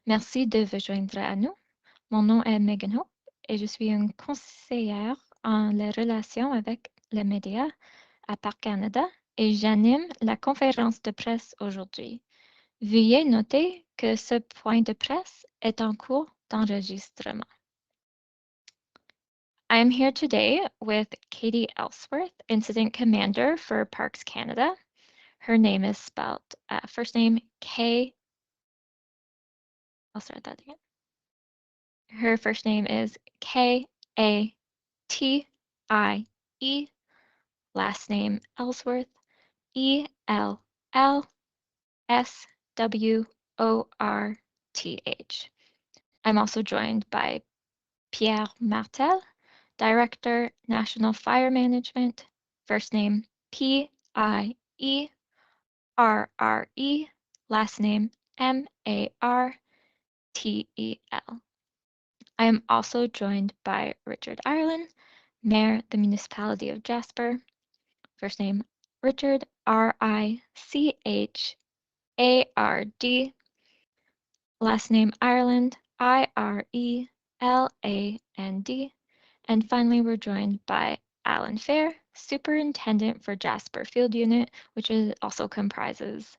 Merci de vous joindre à nous. Mon nom est Megan Hope et je suis une conseillère en les relations avec les médias à Parc Canada et j'anime la conférence de presse aujourd'hui. Veuillez noter que ce point de presse est en cours d'enregistrement. I am here today with Katie Ellsworth, Incident Commander for Parks Canada. Her name is spelled first name I'll start that again. Her first name is Katie, last name Ellsworth, ELLSWORTH. I'm also joined by Pierre Martel, Director, National Fire Management, first name PIERRE, last name MARTEL. I am also joined by Richard Ireland, Mayor, the Municipality of Jasper, first name Richard, RICHARD, last name Ireland, IRELAND, and finally we're joined by Alan Fair, Superintendent for Jasper Field Unit, which also comprises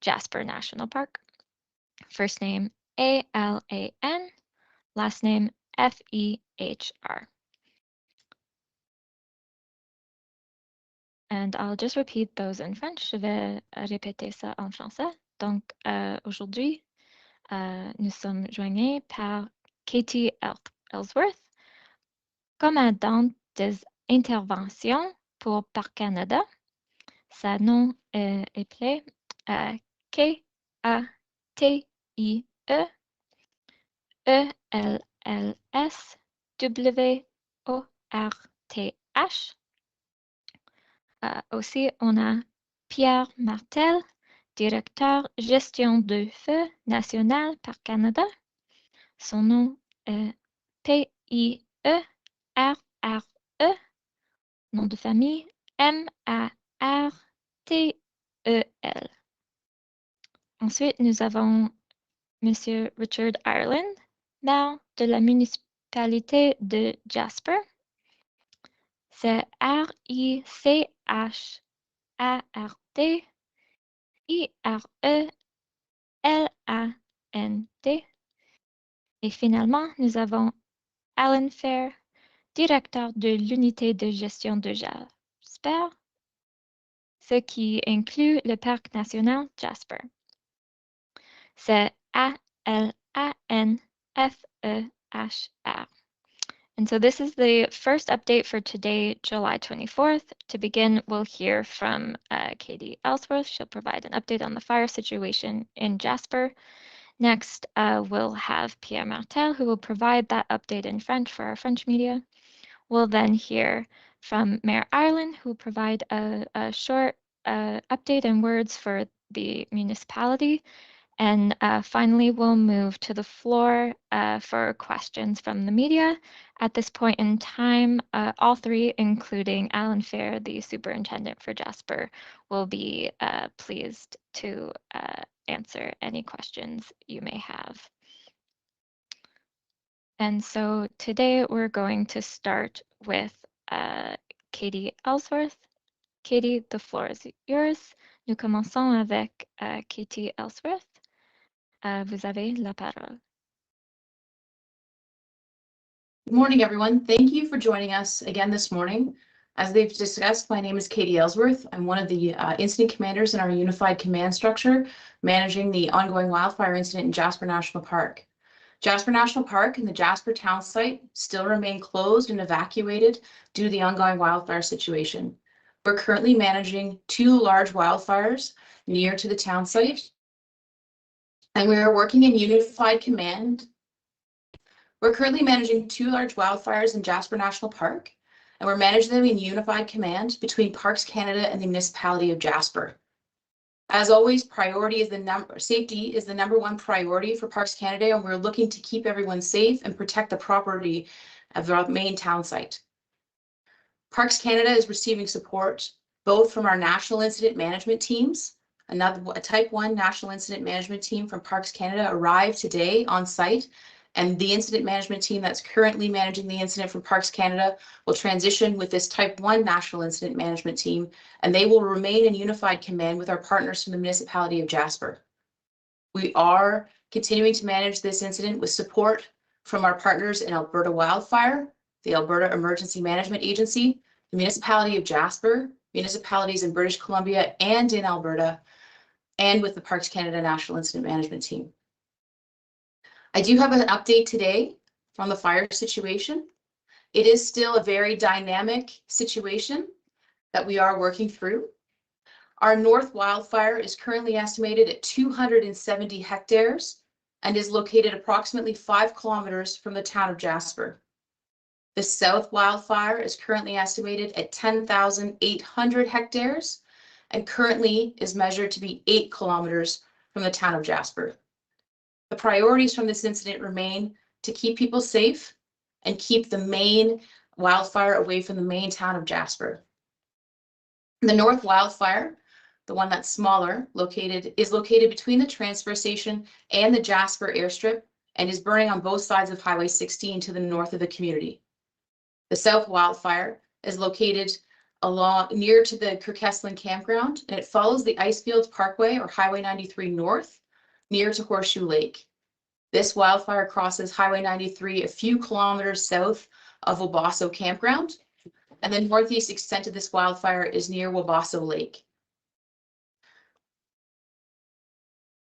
Jasper National Park, first name ALAN, last name FEHR. And I'll just repeat those in French. Je vais répéter ça en français. Donc, aujourd'hui, nous sommes joignés par Katie Ellsworth, commandante des interventions pour Parc Canada. Sa nom est appelé KATIE-ELLSWORTH. Aussi, on a Pierre Martel, directeur gestion de feu national Parc Canada. Son nom est PIERRE, nom de famille MARTEL. Ensuite, nous avons Monsieur Richard Ireland, maire de la municipalité de Jasper. C'est RICHARD-IRELAND. Et finalement, nous avons Alan Fair, directeur de l'unité de gestion de Jasper, ce qui inclut le parc national Jasper. C'est ALANFEHR. And so this is the first update for today, July 24th. To begin, we'll hear from Katie Ellsworth. She'll provide an update on the fire situation in Jasper. Next, we'll have Pierre Martel, who will provide that update in French for our French media. We'll then hear from Mayor Ireland, who will provide a short update and words for the municipality. And finally, we'll move to the floor for questions from the media. At this point in time, all three, including Alan Fair, the superintendent for Jasper, will be pleased to answer any questions you may have. And so today we're going to start with Katie Ellsworth. Katie, the floor is yours. Nous commençons avec Katie Ellsworth. Vous avez la parole. Good morning, everyone. Thank you for joining us again this morning. As they've discussed, my name is Katie Ellsworth. I'm one of the incident commanders in our unified command structure, managing the ongoing wildfire incident in Jasper National Park. Jasper National Park and the Jasper town site still remain closed and evacuated due to the ongoing wildfire situation. We're currently managing 2 large wildfires near to the town site, and we are working in unified command. We're currently managing 2 large wildfires in Jasper National Park, and we're managing them in unified command between Parks Canada and the municipality of Jasper. As always, safety is the #1 priority for Parks Canada, and we're looking to keep everyone safe and protect the property of our main town site. Parks Canada is receiving support both from our national incident management teams A Type 1 National Incident Management Team from Parks Canada arrived today on site, and the incident management team that's currently managing the incident from Parks Canada will transition with this Type 1 National Incident Management Team, and they will remain in unified command with our partners from the municipality of Jasper. We are continuing to manage this incident with support from our partners in Alberta Wildfire, the Alberta Emergency Management Agency, the municipality of Jasper, municipalities in British Columbia and in Alberta, and with the Parks Canada National Incident Management Team. I do have an update today from the fire situation. It is still a very dynamic situation that we are working through. Our North Wildfire is currently estimated at 270 hectares and is located approximately 5 kilometers from the town of Jasper. The South Wildfire is currently estimated at 10,800 hectares and currently is measured to be 8 kilometers from the town of Jasper. The priorities from this incident remain to keep people safe and keep the main wildfire away from the main town of Jasper. The North Wildfire, the one that's smaller, is located between the transfer station and the Jasper airstrip and is burning on both sides of Highway 16 to the north of the community. The South Wildfire is located near to the Kirkesland campground, and it follows the Icefields Parkway or Highway 93 north, near to Horseshoe Lake. This wildfire crosses Highway 93 a few kilometers south of Wabasso campground, and the northeast extent of this wildfire is near Wabasso Lake.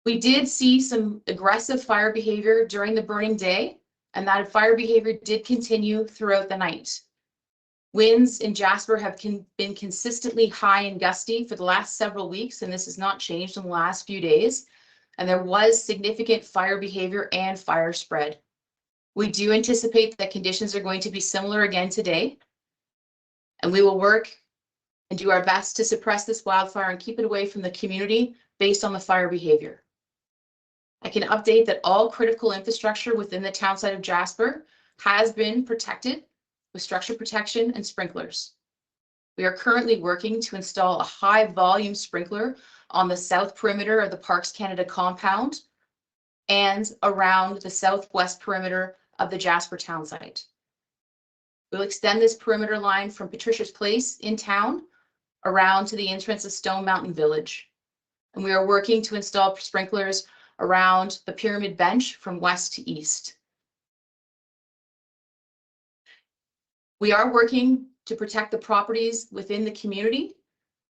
We did see some aggressive fire behavior during the burning day, and that fire behavior did continue throughout the night. Winds in Jasper have been consistently high and gusty for the last several weeks, and this has not changed in the last few days. And there was significant fire behavior and fire spread. We do anticipate that conditions are going to be similar again today, and we will work and do our best to suppress this wildfire and keep it away from the community based on the fire behavior. I can update that all critical infrastructure within the townsite of Jasper has been protected with structure protection and sprinklers. We are currently working to install a high volume sprinkler on the south perimeter of the Parks Canada compound and around the southwest perimeter of the Jasper town site. We'll extend this perimeter line from Patricia's Place in town around to the entrance of Stone Mountain Village. And we are working to install sprinklers around the Pyramid Bench from west to east. We are working to protect the properties within the community,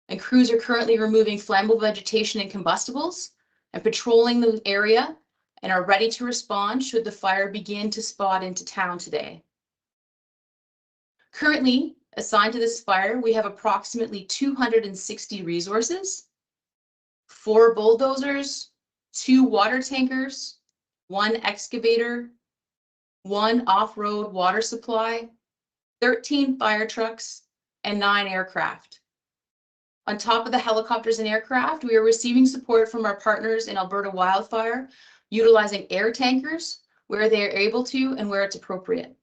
and crews are currently removing flammable vegetation and combustibles and patrolling the area and are ready to respond should the fire begin to spot into town today. Currently assigned to this fire, we have approximately 260 resources, 4 bulldozers, 2 water tankers, 1 excavator, 1 off-road water supply, 13 fire trucks, and 9 aircraft. On top of the helicopters and aircraft, we are receiving support from our partners in Alberta Wildfire, utilizing air tankers where they are able to and where it's appropriate.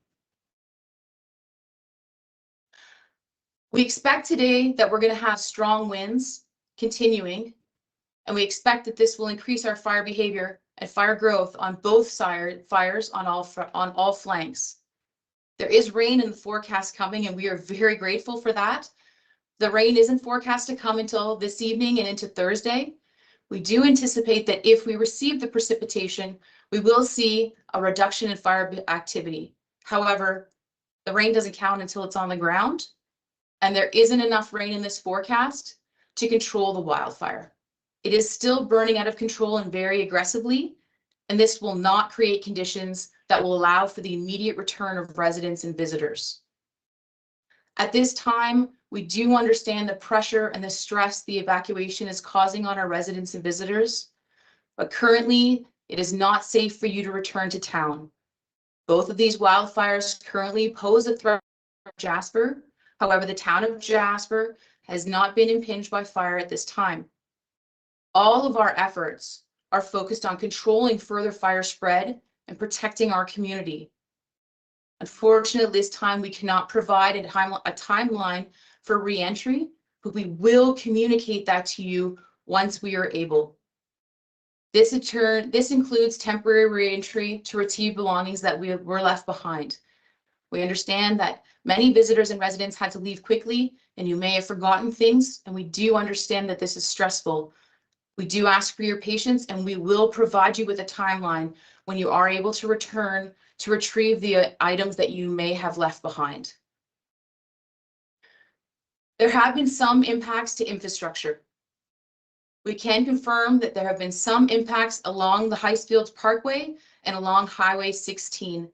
We expect today that we're going to have strong winds continuing, and we expect that this will increase our fire behavior and fire growth on both fires on all flanks. There is rain in the forecast coming, and we are very grateful for that. The rain isn't forecast to come until this evening and into Thursday. We do anticipate that if we receive the precipitation, we will see a reduction in fire activity. However, the rain doesn't count until it's on the ground, and there isn't enough rain in this forecast to control the wildfire. It is still burning out of control and very aggressively, and this will not create conditions that will allow for the immediate return of residents and visitors. At this time, we do understand the pressure and the stress the evacuation is causing on our residents and visitors, but currently it is not safe for you to return to town. Both of these wildfires currently pose a threat for Jasper. However, the town of Jasper has not been impinged by fire at this time. All of our efforts are focused on controlling further fire spread and protecting our community. Unfortunately, this time we cannot provide a timeline for re-entry, but we will communicate that to you once we are able. This includes temporary reentry to retrieve belongings that were left behind. We understand that many visitors and residents had to leave quickly, and you may have forgotten things, and we do understand that this is stressful. We do ask for your patience, and we will provide you with a timeline when you are able to return to retrieve the items that you may have left behind. There have been some impacts to infrastructure. We can confirm that there have been some impacts along the Highfields Parkway and along Highway 16.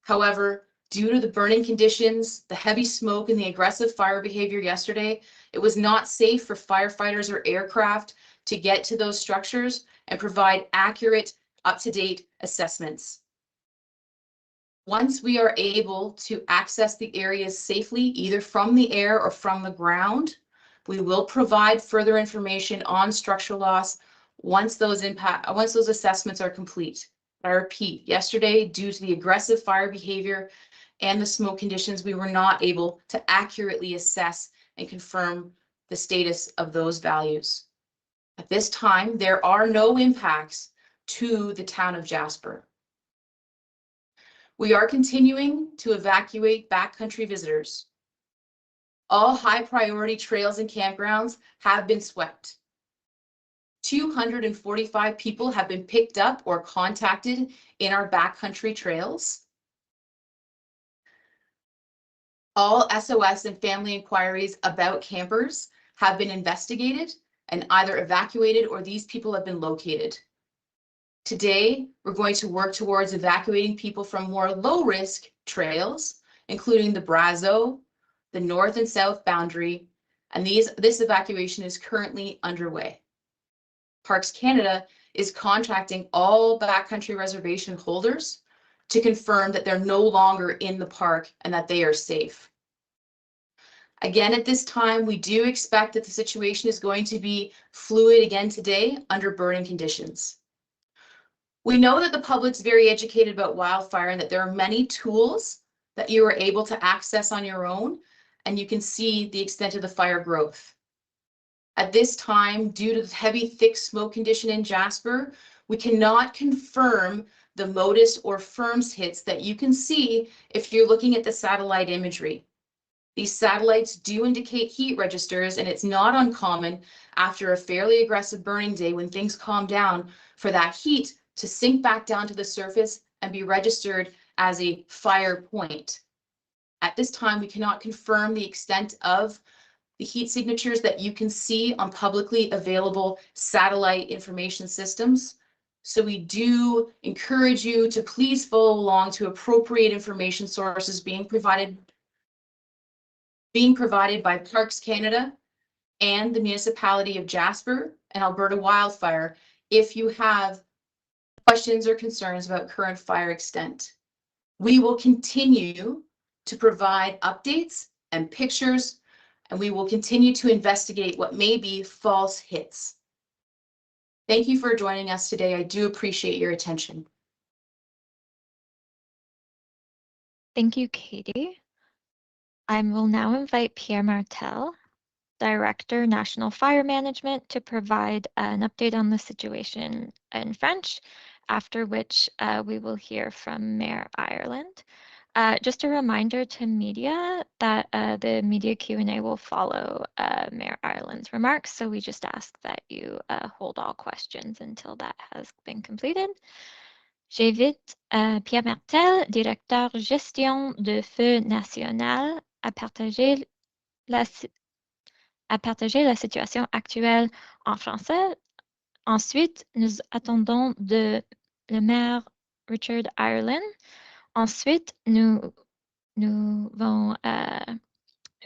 However, due to the burning conditions, the heavy smoke, and the aggressive fire behavior yesterday, it was not safe for firefighters or aircraft to get to those structures and provide accurate, up-to-date assessments. Once we are able to access the areas safely, either from the air or from the ground, we will provide further information on structural loss once those assessments are complete. I repeat, yesterday, due to the aggressive fire behavior and the smoke conditions, we were not able to accurately assess and confirm the status of those values. At this time, there are no impacts to the town of Jasper. We are continuing to evacuate backcountry visitors. All high priority trails and campgrounds have been swept. 245 people have been picked up or contacted in our backcountry trails. All SOS and family inquiries about campers have been investigated and either evacuated or these people have been located. Today, we're going to work towards evacuating people from more low-risk trails, including the Brazo, the north and south boundary, and this evacuation is currently underway. Parks Canada is contacting all backcountry reservation holders to confirm that they're no longer in the park and that they are safe. Again, at this time, we do expect that the situation is going to be fluid again today under burning conditions. We know that the public's very educated about wildfire and that there are many tools that you are able to access on your own, and you can see the extent of the fire growth. At this time, due to the heavy, thick smoke condition in Jasper, we cannot confirm the MODIS or FIRMS hits that you can see if you're looking at the satellite imagery. These satellites do indicate heat registers, and it's not uncommon after a fairly aggressive burning day when things calm down for that heat to sink back down to the surface and be registered as a fire point. At this time, we cannot confirm the extent of the heat signatures that you can see on publicly available satellite information systems. So we do encourage you to please follow along to appropriate information sources being provided by Parks Canada and the municipality of Jasper and Alberta Wildfire if you have questions or concerns about current fire extent. We will continue to provide updates and pictures, and we will continue to investigate what may be false hits. Thank you for joining us today. I do appreciate your attention. Thank you, Katie. I will now invite Pierre Martel, Director, National Fire Management, to provide an update on the situation in French, after which we will hear from Mayor Ireland. Just a reminder to media that the media Q&A will follow Mayor Ireland's remarks, so we just ask that you hold all questions until that has been completed. J'invite Pierre Martel, Directeur Gestion de Feu National, à partager la situation actuelle en français. Ensuite, nous attendons le maire Richard Ireland. Ensuite, nous vont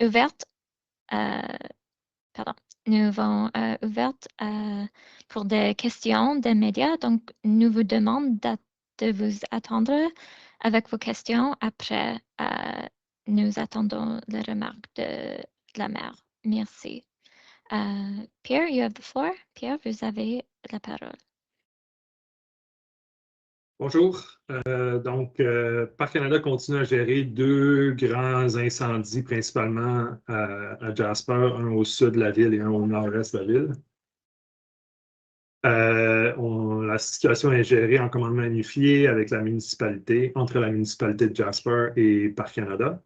ouverte pour des questions des médias. Donc, nous vous demandons de vous attendre avec vos questions. Après, nous attendons les remarques de la maire. Merci. Pierre, you have the floor. Pierre, vous avez la parole. Bonjour. Parc Canada continue à gérer deux grands incendies, principalement à Jasper, un au sud de la ville et un au nord-est de la ville. La situation est gérée en commandement unifié avec la municipalité, entre la municipalité de Jasper et Parc Canada.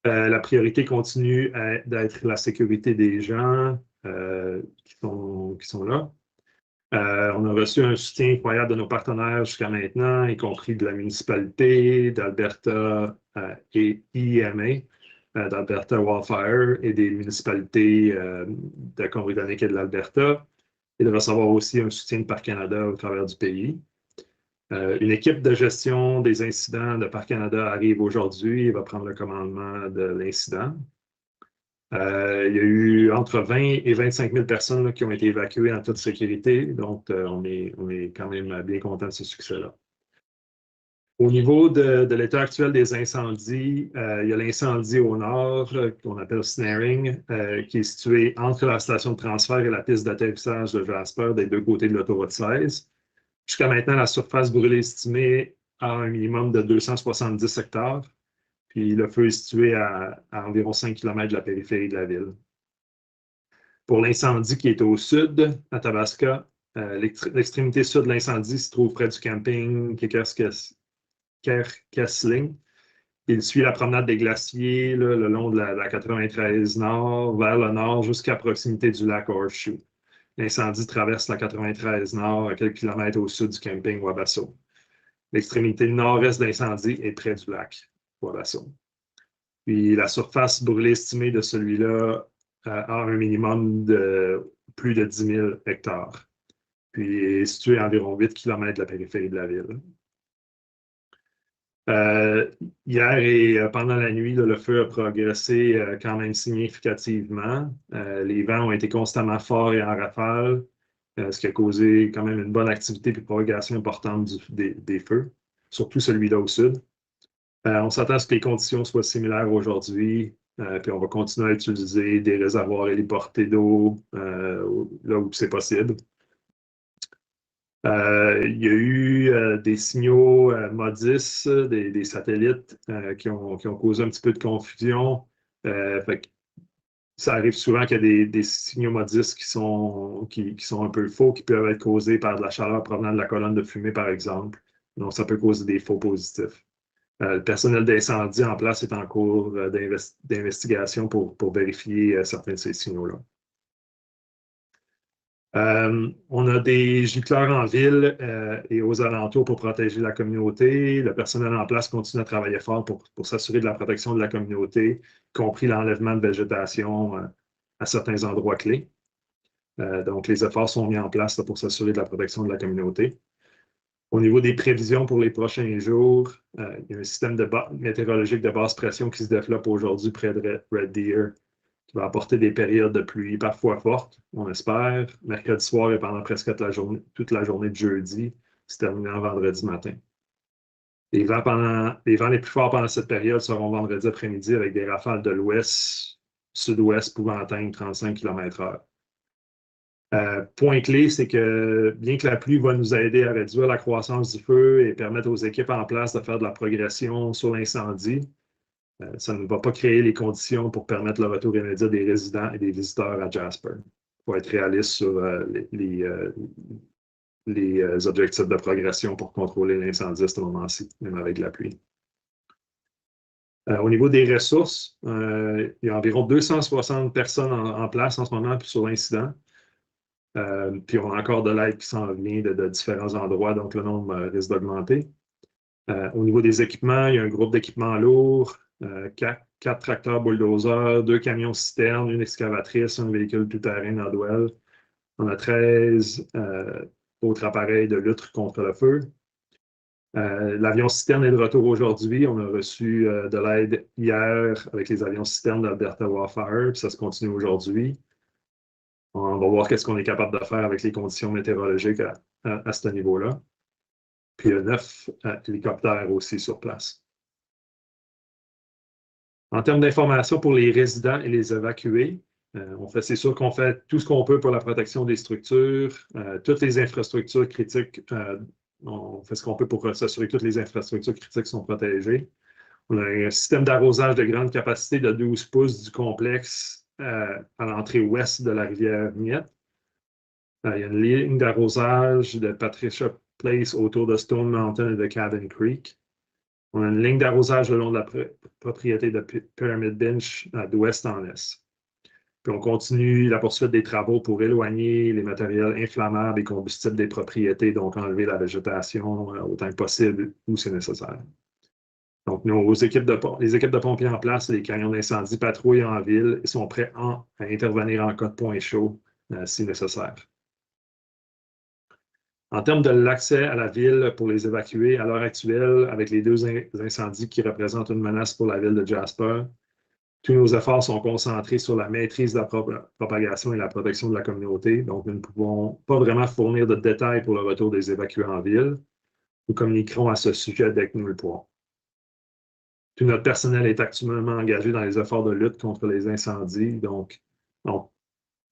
La priorité continue d'être la sécurité des gens qui sont là. On a reçu un soutien incroyable de nos partenaires jusqu'à maintenant, y compris de la municipalité, d'Alberta et IMA, d'Alberta Wildfire et des municipalités de la Colombie-Britannique et de l'Alberta, et de recevoir aussi un soutien de Parc Canada au travers du pays. Une équipe de gestion des incidents de Parc Canada arrive aujourd'hui et va prendre le commandement de l'incident. Il y a eu entre 20 et 25 000 personnes là, qui ont été évacuées en toute sécurité, donc on est quand même bien content de ce succès-là. Au niveau de l'état actuel des incendies, il y a l'incendie au nord, qu'on appelle snaring, qui est situé entre la station de transfert et la piste d'atterrissage de Jasper des deux côtés de l'autoroute 16. Jusqu'à maintenant, la surface brûlée estimée à un minimum de 270 hectares. Puis le feu est situé à environ 5 km de la périphérie de la ville. Pour l'incendie qui est au sud, à Tabasca, l'extrémité sud de l'incendie se trouve près du camping Kerkesling. Il suit la promenade des glaciers là, le long de la 93 Nord, vers le nord jusqu'à proximité du lac Horseshoe. L'incendie traverse la 93 Nord à quelques kilomètres au sud du camping Wabasso. L'extrémité nord-est de l'incendie est près du lac Wabasso. Puis la surface brûlée estimée de celui-là a un minimum de plus de 10 000 hectares. Puis est situé à environ 8 km de la périphérie de la ville. Hier et pendant la nuit, là, le feu a progressé quand même significativement. Les vents ont été constamment forts et en rafale, ce qui a causé quand même une bonne activité et propagation importante des feux, surtout celui-là au sud. On s'attend à ce que les conditions soient similaires aujourd'hui, puis on va continuer à utiliser des réservoirs et des portées d'eau là où c'est possible. Il y a eu des signaux MODIS, des satellites qui ont causé un petit peu de confusion. Fait que ça arrive souvent qu'il y a des signaux MODIS qui sont un peu faux, qui peuvent être causés par de la chaleur provenant de la colonne de fumée, par exemple. Donc, ça peut causer des faux positifs. Le personnel d'incendie en place est en cours d'investigation pour vérifier certains de ces signaux-là. On a des gicleurs en ville et aux alentours pour protéger la communauté. Le personnel en place continue à travailler fort pour s'assurer de la protection de la communauté, y compris l'enlèvement de végétation à certains endroits clés. Donc, les efforts sont mis en place là, pour s'assurer de la protection de la communauté. Au niveau des prévisions pour les prochains jours, il y a un système météorologique de basse pression qui se développe aujourd'hui près de Red Deer, qui va apporter des périodes de pluie parfois fortes, on espère, mercredi soir et pendant presque toute la journée de jeudi, se terminant vendredi matin. Les vents les plus forts pendant cette période seront vendredi après-midi avec des rafales de l'ouest, sud-ouest pouvant atteindre 35 km/h. Point clé, c'est que bien que la pluie va nous aider à réduire la croissance du feu et permettre aux équipes en place de faire de la progression sur l'incendie, ça ne va pas créer les conditions pour permettre le retour immédiat des résidents et des visiteurs à Jasper. Il faut être réaliste sur les objectifs de progression pour contrôler l'incendie à ce moment-ci, même avec la pluie. Au niveau des ressources, il y a environ 260 personnes en place en ce moment sur l'incident. Puis on a encore de l'aide qui s'en vient de différents endroits, donc le nombre risque d'augmenter. Au niveau des équipements, il y a un groupe d'équipements lourds, 4 tracteurs bulldozers, 2 camions citernes, une excavatrice, un véhicule tout-terrain Nodwell. On a 13 autres appareils de lutte contre le feu. L'avion citerne est de retour aujourd'hui. On a reçu de l'aide hier avec les avions citernes d'Alberta Wildfire, puis ça se continue aujourd'hui. On va voir qu'est-ce qu'on est capable de faire avec les conditions météorologiques à ce niveau-là. Puis il y a 9 hélicoptères aussi sur place. En termes d'informations pour les résidents et les évacués, c'est sûr qu'on fait tout ce qu'on peut pour la protection des structures, toutes les infrastructures critiques, on fait ce qu'on peut pour s'assurer que toutes les infrastructures critiques sont protégées. On a un système d'arrosage de grande capacité de 12 pouces du complexe à l'entrée ouest de la rivière Miette. Il y a une ligne d'arrosage de Patricia Place autour de Stone Mountain et de Cabin Creek. On a une ligne d'arrosage le long de la propriété de Pyramid Bench d'ouest en est. Puis on continue la poursuite des travaux pour éloigner les matériels inflammables et combustibles des propriétés, donc enlever la végétation autant que possible où c'est nécessaire. Donc, les équipes de pompiers en place et les camions d'incendie patrouillent en ville et sont prêts à intervenir en cas de point chaud si nécessaire. En termes de l'accès à la ville pour les évacuer, à l'heure actuelle, avec les deux incendies qui représentent une menace pour la ville de Jasper, tous nos efforts sont concentrés sur la maîtrise de la propagation et la protection de la communauté. Donc, nous ne pouvons pas vraiment fournir de détails pour le retour des évacués en ville. Nous communiquerons à ce sujet dès que nous le pourrons. Tout notre personnel est actuellement engagé dans les efforts de lutte contre les incendies. Donc nous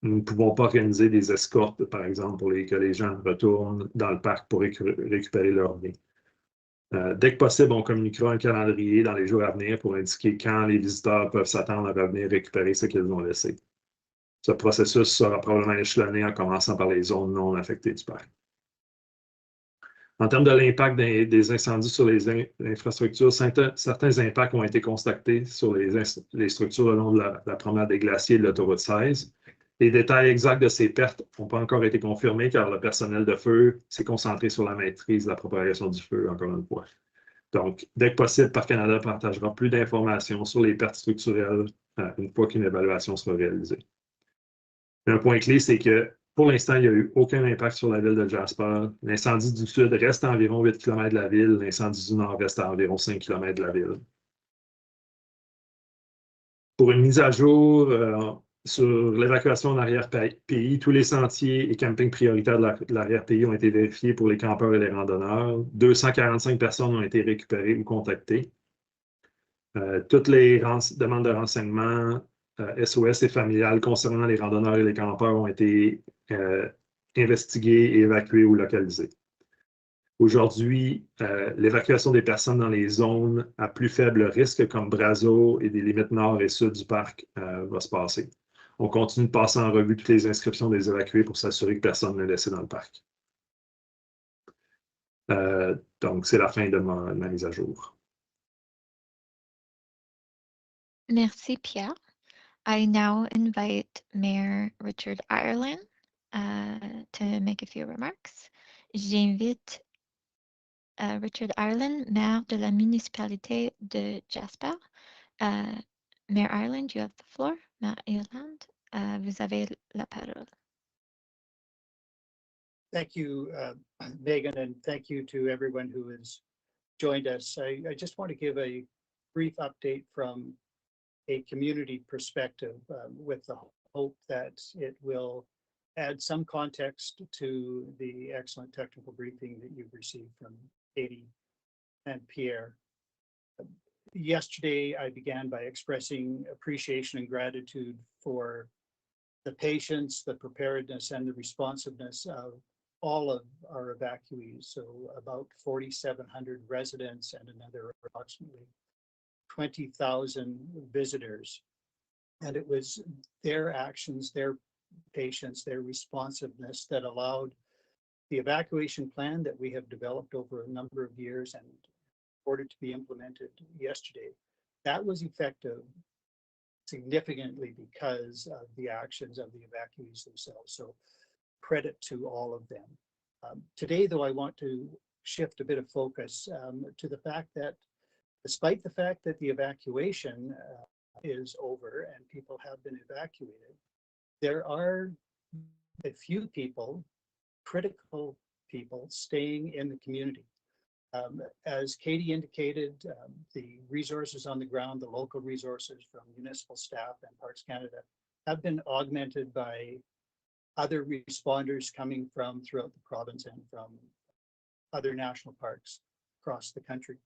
ne pouvons pas organiser des escortes, par exemple, pour que les gens retournent dans le parc pour récupérer leurs biens. Dès que possible, on communiquera un calendrier dans les jours à venir pour indiquer quand les visiteurs peuvent s'attendre à revenir récupérer ce qu'ils ont laissé. Ce processus sera probablement échelonné en commençant par les zones non affectées du parc. En termes de l'impact des incendies sur les infrastructures, certains impacts ont été constatés sur les structures le long de la promenade des glaciers et de l'autoroute 16. Les détails exacts de ces pertes n'ont pas encore été confirmés car le personnel de feu s'est concentré sur la maîtrise de la propagation du feu, encore une fois. Donc, dès que possible, Parc Canada partagera plus d'informations sur les pertes structurelles une fois qu'une évaluation sera réalisée. Un point clé, c'est que pour l'instant, il n'y a eu aucun impact sur la ville de Jasper. L'incendie du sud reste à environ 8 km de la ville. L'incendie du nord reste à environ 5 km de la ville. Pour une mise à jour sur l'évacuation en arrière-pays, tous les sentiers et campings prioritaires de l'arrière-pays ont été vérifiés pour les campeurs et les randonneurs. 245 personnes ont été récupérées ou contactées. Toutes les demandes de renseignements SOS et familiales concernant les randonneurs et les campeurs ont été investiguées et évacuées ou localisées. Aujourd'hui, l'évacuation des personnes dans les zones à plus faible risque, comme Brazo et des limites nord et sud du parc, va se passer. On continue de passer en revue toutes les inscriptions des évacués pour s'assurer que personne n'est laissé dans le parc. Donc, c'est la fin de ma mise à jour. Merci, Pierre. I now invite Mayor Richard Ireland to make a few remarks. J'invite Richard Ireland, maire de la municipalité de Jasper. Mayor Ireland, you have the floor. Mayor Ireland, vous avez la parole. Thank you, Megan, and thank you to everyone who has joined us. I just want to give a brief update from a community perspective with the hope that it will add some context to the excellent technical briefing that you've received from Katie and Pierre. Yesterday, I began by expressing appreciation and gratitude for the patience, the preparedness, and the responsiveness of all of our evacuees. So about 4,700 residents and another approximately 20,000 visitors. And it was their actions, their patience, their responsiveness that allowed the evacuation plan that we have developed over a number of years and ordered to be implemented yesterday. That was effective significantly because of the actions of the evacuees themselves. So credit to all of them. Today, though, I want to shift a bit of focus to the fact that despite the fact that the evacuation is over and people have been evacuated, there are a few people, critical people, staying in the community. As Katie indicated, the resources on the ground, the local resources from municipal staff and Parks Canada have been augmented by other responders coming from throughout the province and from other national parks across the country.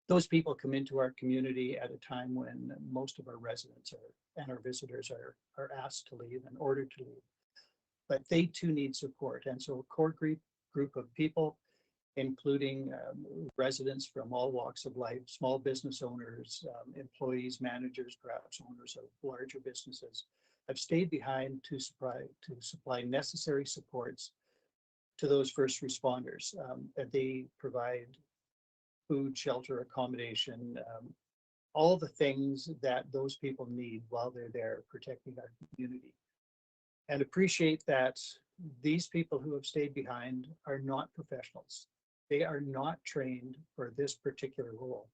Those people come into our community at a time when most of our residents and our visitors are asked to leave and ordered to leave. But they too need support. And so a core group of people, including residents from all walks of life, small business owners, employees, managers, perhaps owners of larger businesses, have stayed behind to supply necessary supports to those first responders. And they provide food, shelter, accommodation, all the things that those people need while they're there protecting our community. And appreciate that these people who have stayed behind are not professionals. They are not trained for this particular role.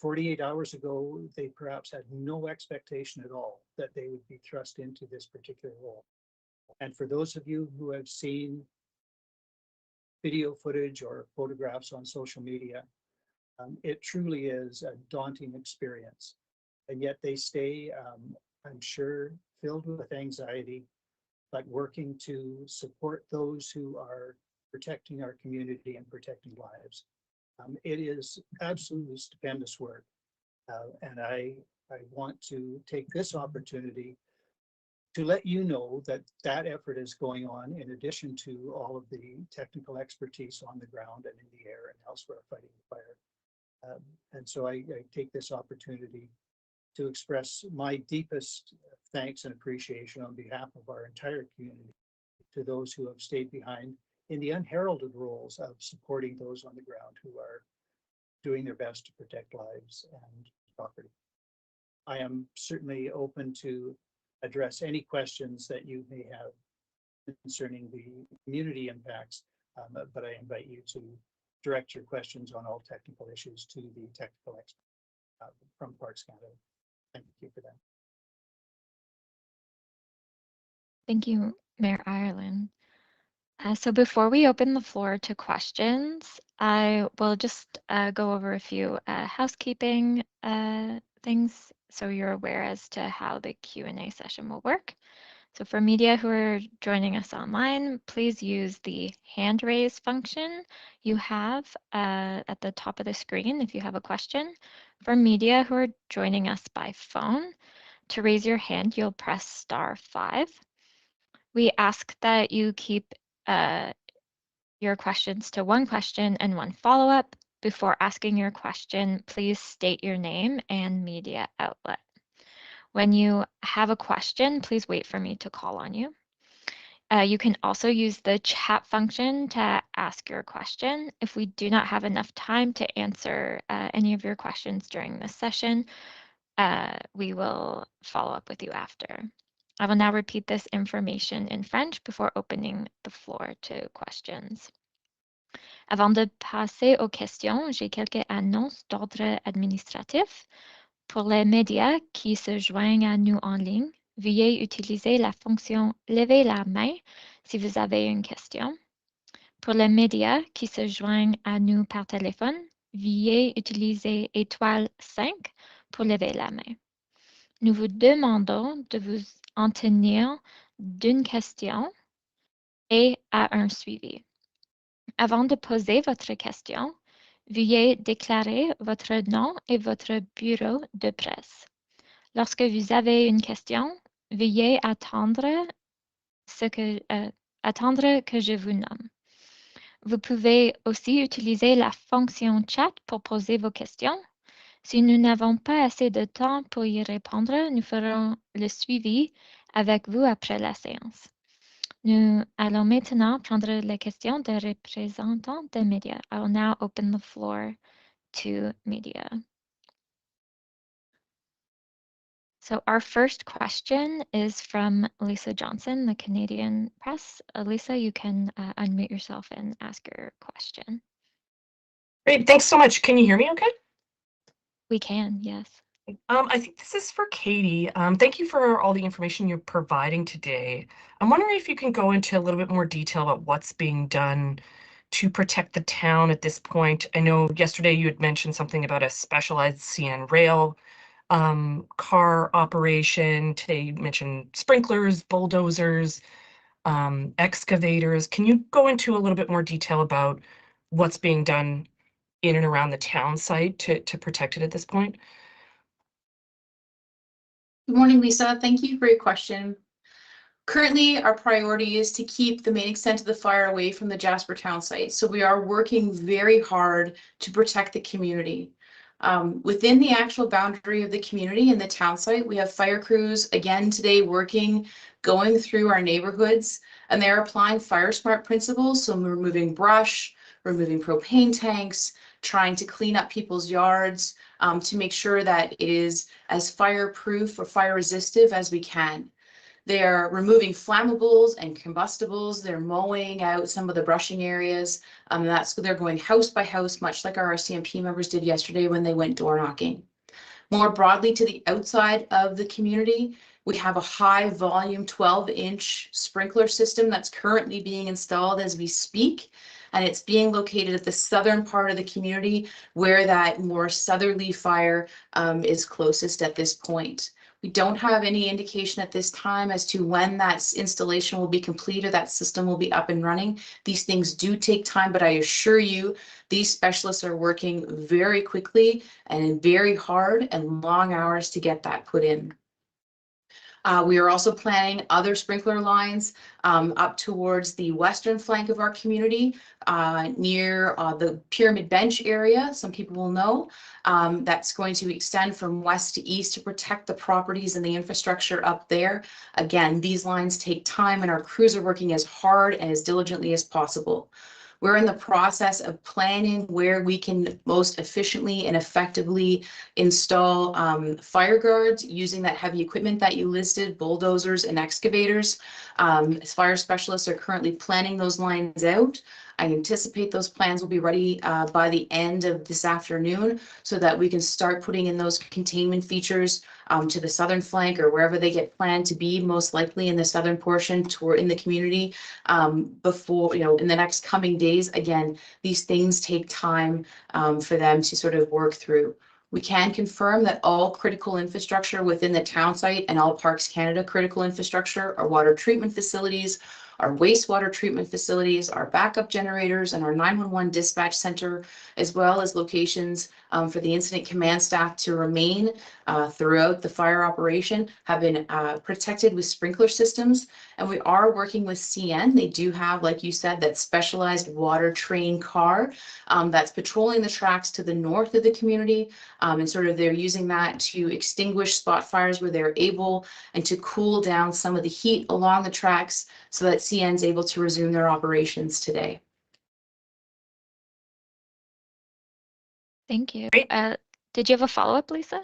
48 hours ago, they perhaps had no expectation at all that they would be thrust into this particular role. And for those of you who have seen video footage or photographs on social media, it truly is a daunting experience. And yet they stay, I'm sure, filled with anxiety, but working to support those who are protecting our community and protecting lives. It is absolutely stupendous work. And I want to take this opportunity to let you know that that effort is going on in addition to all of the technical expertise on the ground and in the air and elsewhere fighting the fire. And so I take this opportunity to express my deepest thanks and appreciation on behalf of our entire community to those who have stayed behind in the unheralded roles of supporting those on the ground who are doing their best to protect lives and property. I am certainly open to address any questions that you may have concerning the community impacts, but I invite you to direct your questions on all technical issues to the technical expert from Parks Canada. Thank you for that. Thank you, Mayor Ireland. So before we open the floor to questions, I will just go over a few housekeeping things so you're aware as to how the Q&A session will work. So for media who are joining us online, please use the hand raise function you have at the top of the screen if you have a question. For media who are joining us by phone, to raise your hand, you'll press *5. We ask that you keep your questions to one question and one follow-up. Before asking your question, please state your name and media outlet. When you have a question, please wait for me to call on you. You can also use the chat function to ask your question. If we do not have enough time to answer any of your questions during this session, we will follow up with you after. I will now repeat this information in French before opening the floor to questions. Avant de passer aux questions, j'ai quelques annonces d'ordre administratif. Pour les médias qui se joignent à nous en ligne, veuillez utiliser la fonction « Levez la main » si vous avez une question. Pour les médias qui se joignent à nous par téléphone, veuillez utiliser *5 pour lever la main. Nous vous demandons de vous en tenir d'une question et à un suivi. Avant de poser votre question, veuillez déclarer votre nom et votre bureau de presse. Lorsque vous avez une question, veuillez attendre que je vous nomme. Vous pouvez aussi utiliser la fonction chat pour poser vos questions. Si nous n'avons pas assez de temps pour y répondre, nous ferons le suivi avec vous après la séance. Nous allons maintenant prendre les questions des représentants des médias. I will now open the floor to media. So our first question is from Lisa Johnson, the Canadian Press. Lisa, you can unmute yourself and ask your question. Great, thanks so much. Can you hear me okay? We can, yes. I think this is for Katie. Thank you for all the information you're providing today. I'm wondering if you can go into a little bit more detail about what's being done to protect the town at this point. I know yesterday you had mentioned something about a specialized CN rail car operation. Today you mentioned sprinklers, bulldozers, excavators. Can you go into a little bit more detail about what's being done in and around the town site to protect it at this point? Good morning, Lisa. Thank you for your question. Currently, our priority is to keep the main extent of the fire away from the Jasper town site. So we are working very hard to protect the community. Within the actual boundary of the community and the town site, we have fire crews again today working, going through our neighborhoods, and they're applying fire smart principles. So removing brush, removing propane tanks, trying to clean up people's yards to make sure that it is as fireproof or fire resistive as we can. They're removing flammables and combustibles. They're mowing out some of the brushing areas. They're going house by house, much like our RCMP members did yesterday when they went door knocking. More broadly to the outside of the community, we have a high volume 12-inch sprinkler system that's currently being installed as we speak. And it's being located at the southern part of the community where that more southerly fire is closest at this point. We don't have any indication at this time as to when that installation will be complete or that system will be up and running. These things do take time, but I assure you, these specialists are working very quickly and very hard and long hours to get that put in. We are also planning other sprinkler lines up towards the western flank of our community near the Pyramid Bench area. Some people will know that's going to extend from west to east to protect the properties and the infrastructure up there. Again, these lines take time and our crews are working as hard and as diligently as possible. We're in the process of planning where we can most efficiently and effectively install fire guards using that heavy equipment that you listed, bulldozers and excavators. Fire specialists are currently planning those lines out. I anticipate those plans will be ready by the end of this afternoon so that we can start putting in those containment features to the southern flank or wherever they get planned to be, most likely in the southern portion or in the community before, in the next coming days. Again, these things take time for them to sort of work through. We can confirm that all critical infrastructure within the town site and all Parks Canada critical infrastructure, our water treatment facilities, our wastewater treatment facilities, our backup generators, and our 911 dispatch center, as well as locations for the incident command staff to remain throughout the fire operation, have been protected with sprinkler systems. And we are working with CN. They do have, like you said, that specialized water train car that's patrolling the tracks to the north of the community. And sort of they're using that to extinguish spot fires where they're able and to cool down some of the heat along the tracks so that CN is able to resume their operations today. Thank you. Great. Did you have a follow-up, Lisa?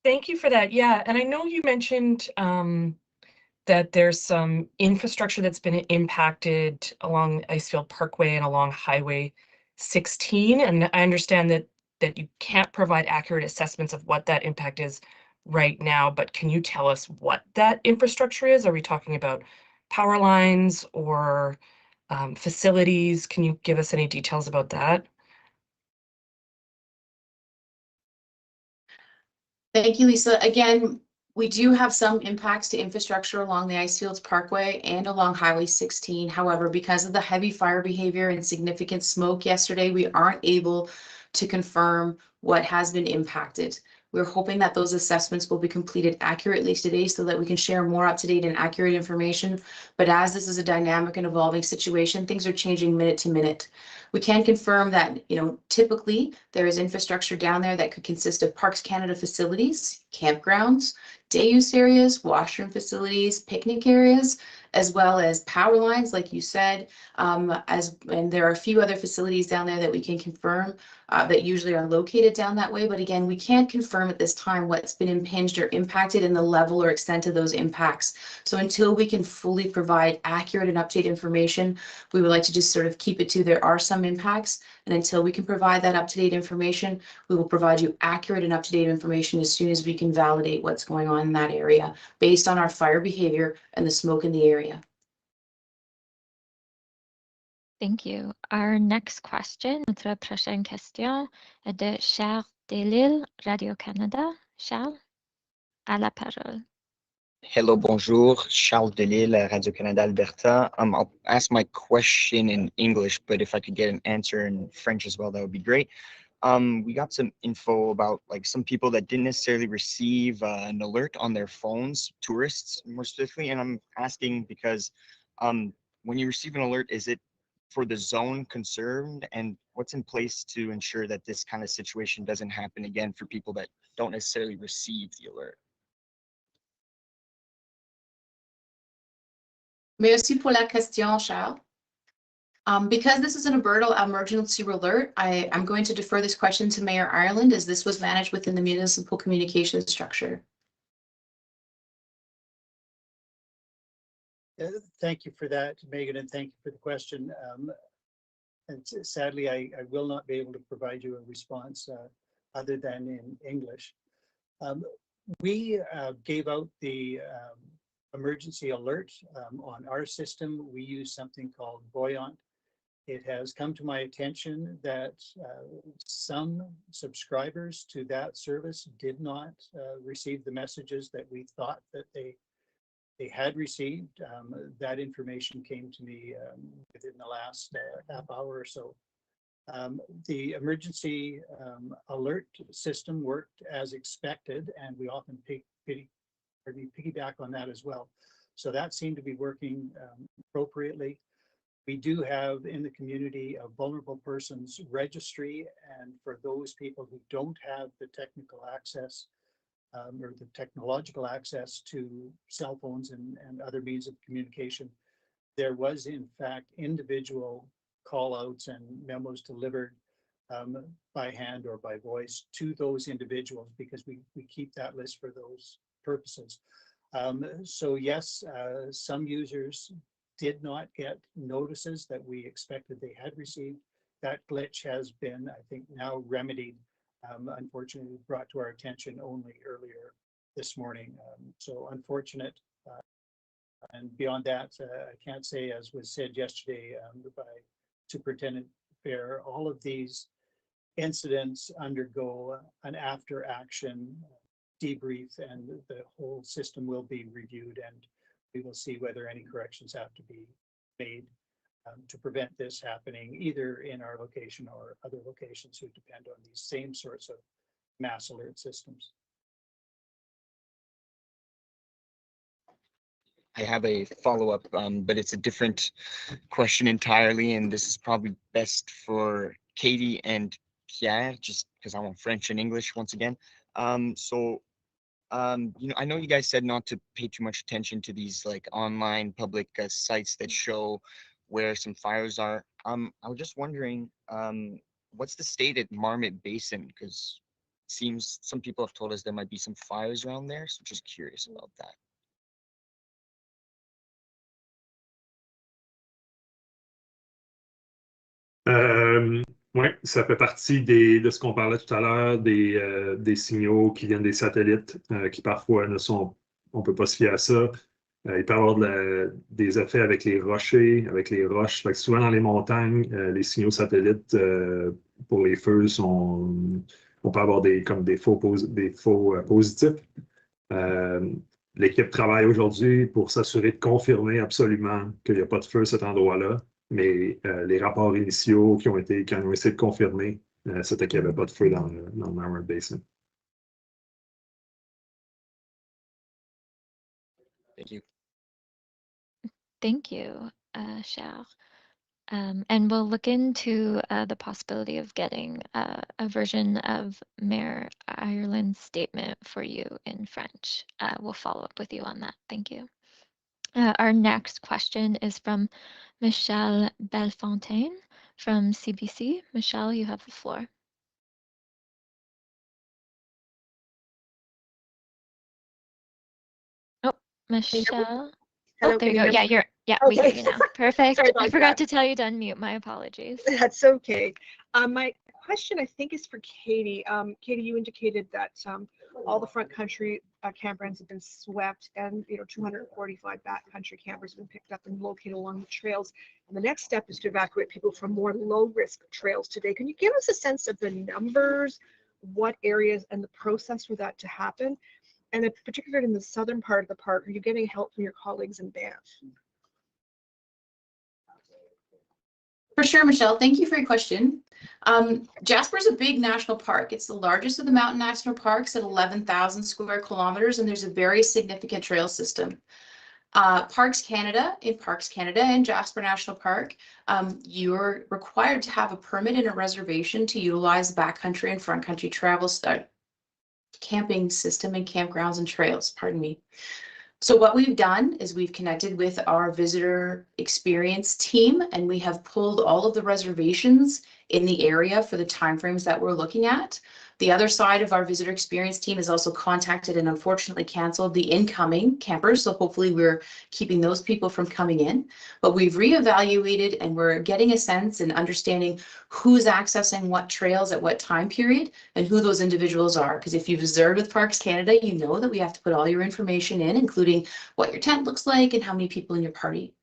Thank you for that. Yeah, and I know you mentioned that there's some infrastructure that's been impacted along Icefield Parkway and along Highway 16, and I understand that you can't provide accurate assessments of what that impact is right now, but can you tell us what that infrastructure is? Are we talking about power lines or facilities? Can you give us any details about that? Thank you, Lisa. Again, we do have some impacts to infrastructure along the Icefields Parkway and along Highway 16. However, because of the heavy fire behavior and significant smoke yesterday, we aren't able to confirm what has been impacted. We're hoping that those assessments will be completed accurately today so that we can share more up-to-date and accurate information. But as this is a dynamic and evolving situation, things are changing minute to minute. We can confirm that, typically there is infrastructure down there that could consist of Parks Canada facilities, campgrounds, day use areas, washroom facilities, picnic areas, as well as power lines, like you said, and there are a few other facilities down there that we can confirm that usually are located down that way. But again, we can't confirm at this time what's been impinged or impacted and the level or extent of those impacts. So until we can fully provide accurate and up-to-date information, we would like to just sort of keep it to there are some impacts. And until we can provide that up-to-date information, we will provide you accurate and up-to-date information as soon as we can validate what's going on in that area based on our fire behavior and the smoke in the area. Thank you. Our next question, notre prochaine question est de Charles Delisle, Radio-Canada. Charles, à la parole. Hello, bonjour. Charles Delisle, Radio-Canada, Alberta. I'll ask my question in English, but if I could get an answer in French as well, that would be great. We got some info about some people that didn't necessarily receive an alert on their phones, tourists more specifically, and I'm asking because when you receive an alert, is it for the zone concerned, and what's in place to ensure that this kind of situation doesn't happen again for people that don't necessarily receive the alert? Merci pour la question, Charles. Because this is an Alberta emergency alert, I'm going to defer this question to Mayor Ireland, as this was managed within the municipal communications structure. Thank you for that, Megan, and thank you for the question. And sadly, I will not be able to provide you a response other than in English. We gave out the emergency alert on our system. We use something called Buoyant. It has come to my attention that some subscribers to that service did not receive the messages that we thought that they had received. That information came to me within the last half hour or so. The emergency alert system worked as expected, and we often piggyback on that as well. So that seemed to be working appropriately. We do have in the community a vulnerable persons registry, and for those people who don't have the technical access or the technological access to cell phones and other means of communication, there was in fact individual call outs and memos delivered by hand or by voice to those individuals, because we keep that list for those purposes. So yes, some users did not get notices that we expected they had received. That glitch has been, I think, now remedied. Unfortunately, brought to our attention only earlier this morning. So unfortunate. And beyond that, I can't say, as was said yesterday by Superintendent Fair, all of these incidents undergo an after action debrief, and the whole system will be reviewed, and we will see whether any corrections have to be made to prevent this happening either in our location or other locations who depend on these same sorts of mass alert systems. I have a follow-up, but it's a different question entirely, and this is probably best for Katie and Pierre, just because I want French and English once again. You know, I know you guys said not to pay too much attention to these like online public sites that show where some fires are. I was just wondering, what's the state at Marmot Basin? Because it seems some people have told us there might be some fires around there, so just curious about that. Oui, ça fait partie de ce qu'on parlait tout à l'heure, des signaux qui viennent des satellites, qui parfois on ne peut pas se fier à ça. Il peut y avoir des effets avec les rochers, avec les roches. Fait que souvent dans les montagnes, les signaux satellites pour les feux on peut avoir comme des faux positifs. L'équipe travaille aujourd'hui pour s'assurer de confirmer absolument qu'il n'y a pas de feu à cet endroit-là. Mais les rapports initiaux qui ont essayé de confirmer, c'était qu'il n'y avait pas de feu dans le Marmot Basin. Thank you. Thank you, Charles. And we'll look into the possibility of getting a version of Mayor Ireland's statement for you in French. We'll follow up with you on that. Thank you. Our next question is from Michelle Bellefontaine from CBC. Michelle, you have the floor. Oh, Michelle. Oh, there you go. Yeah, we hear you now. Perfect. I forgot to tell you to unmute. My apologies. That's okay. My question, I think, is for Katie. Katie, you indicated that all the front country campgrounds have been swept, and 245 backcountry campers have been picked up and located along the trails. And the next step is to evacuate people from more low-risk trails today. Can you give us a sense of the numbers, what areas, and the process for that to happen? And particularly in the southern part of the park, are you getting help from your colleagues in Banff? For sure, Michelle. Thank you for your question. Jasper is a big national park. It's the largest of the mountain national parks at 11,000 square kilometers, and there's a very significant trail system. Parks Canada, in Parks Canada and Jasper National Park, you're required to have a permit and a reservation to utilize the backcountry and front country travel camping system and campgrounds and trails, pardon me. So what we've done is we've connected with our visitor experience team, and we have pulled all of the reservations in the area for the timeframes that we're looking at. The other side of our visitor experience team has also contacted and unfortunately canceled the incoming campers. So hopefully we're keeping those people from coming in. But we've reevaluated and we're getting a sense and understanding who's accessing what trails at what time period and who those individuals are. Because if you've observed with Parks Canada, you know that we have to put all your information in, including what your tent looks like and how many people in your party.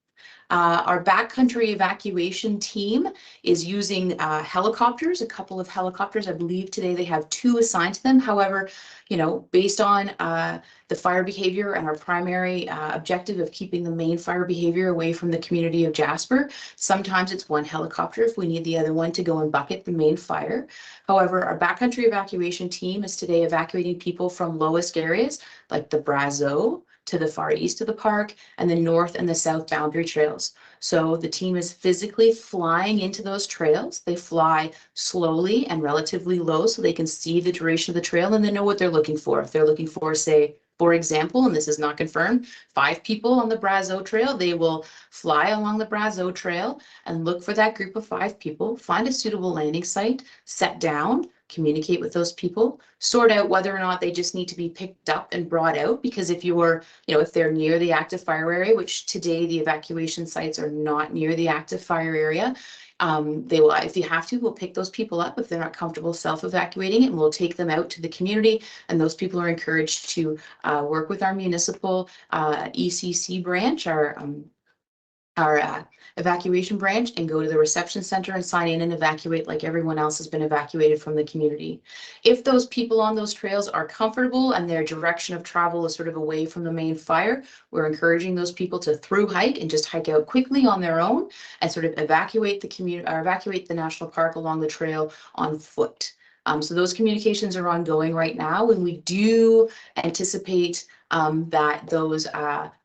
Our backcountry evacuation team is using helicopters, a couple of helicopters. I believe today they have 2 assigned to them. However, you know, based on the fire behavior and our primary objective of keeping the main fire behavior away from the community of Jasper, sometimes it's 1 helicopter if we need the other one to go and bucket the main fire. However, our backcountry evacuation team is today evacuating people from low-risk areas like the Brazeau to the far east of the park and the north and the south boundary trails. So the team is physically flying into those trails. They fly slowly and relatively low so they can see the duration of the trail and they know what they're looking for. If they're looking for, say, for example, and this is not confirmed, 5 people on the Brazeau Trail, they will fly along the Brazeau Trail and look for that group of 5 people, find a suitable landing site, set down, communicate with those people, sort out whether or not they just need to be picked up and brought out. Because if you're, you know, if they're near the active fire area, which today the evacuation sites are not near the active fire area, they will, if you have to, we'll pick those people up if they're not comfortable self-evacuating, and we'll take them out to the community. And those people are encouraged to work with our municipal ECC branch, our evacuation branch, and go to the reception center and sign in and evacuate like everyone else has been evacuated from the community. If those people on those trails are comfortable and their direction of travel is sort of away from the main fire, we're encouraging those people to through hike and just hike out quickly on their own and sort of evacuate the community or evacuate the national park along the trail on foot. So those communications are ongoing right now, and we do anticipate that those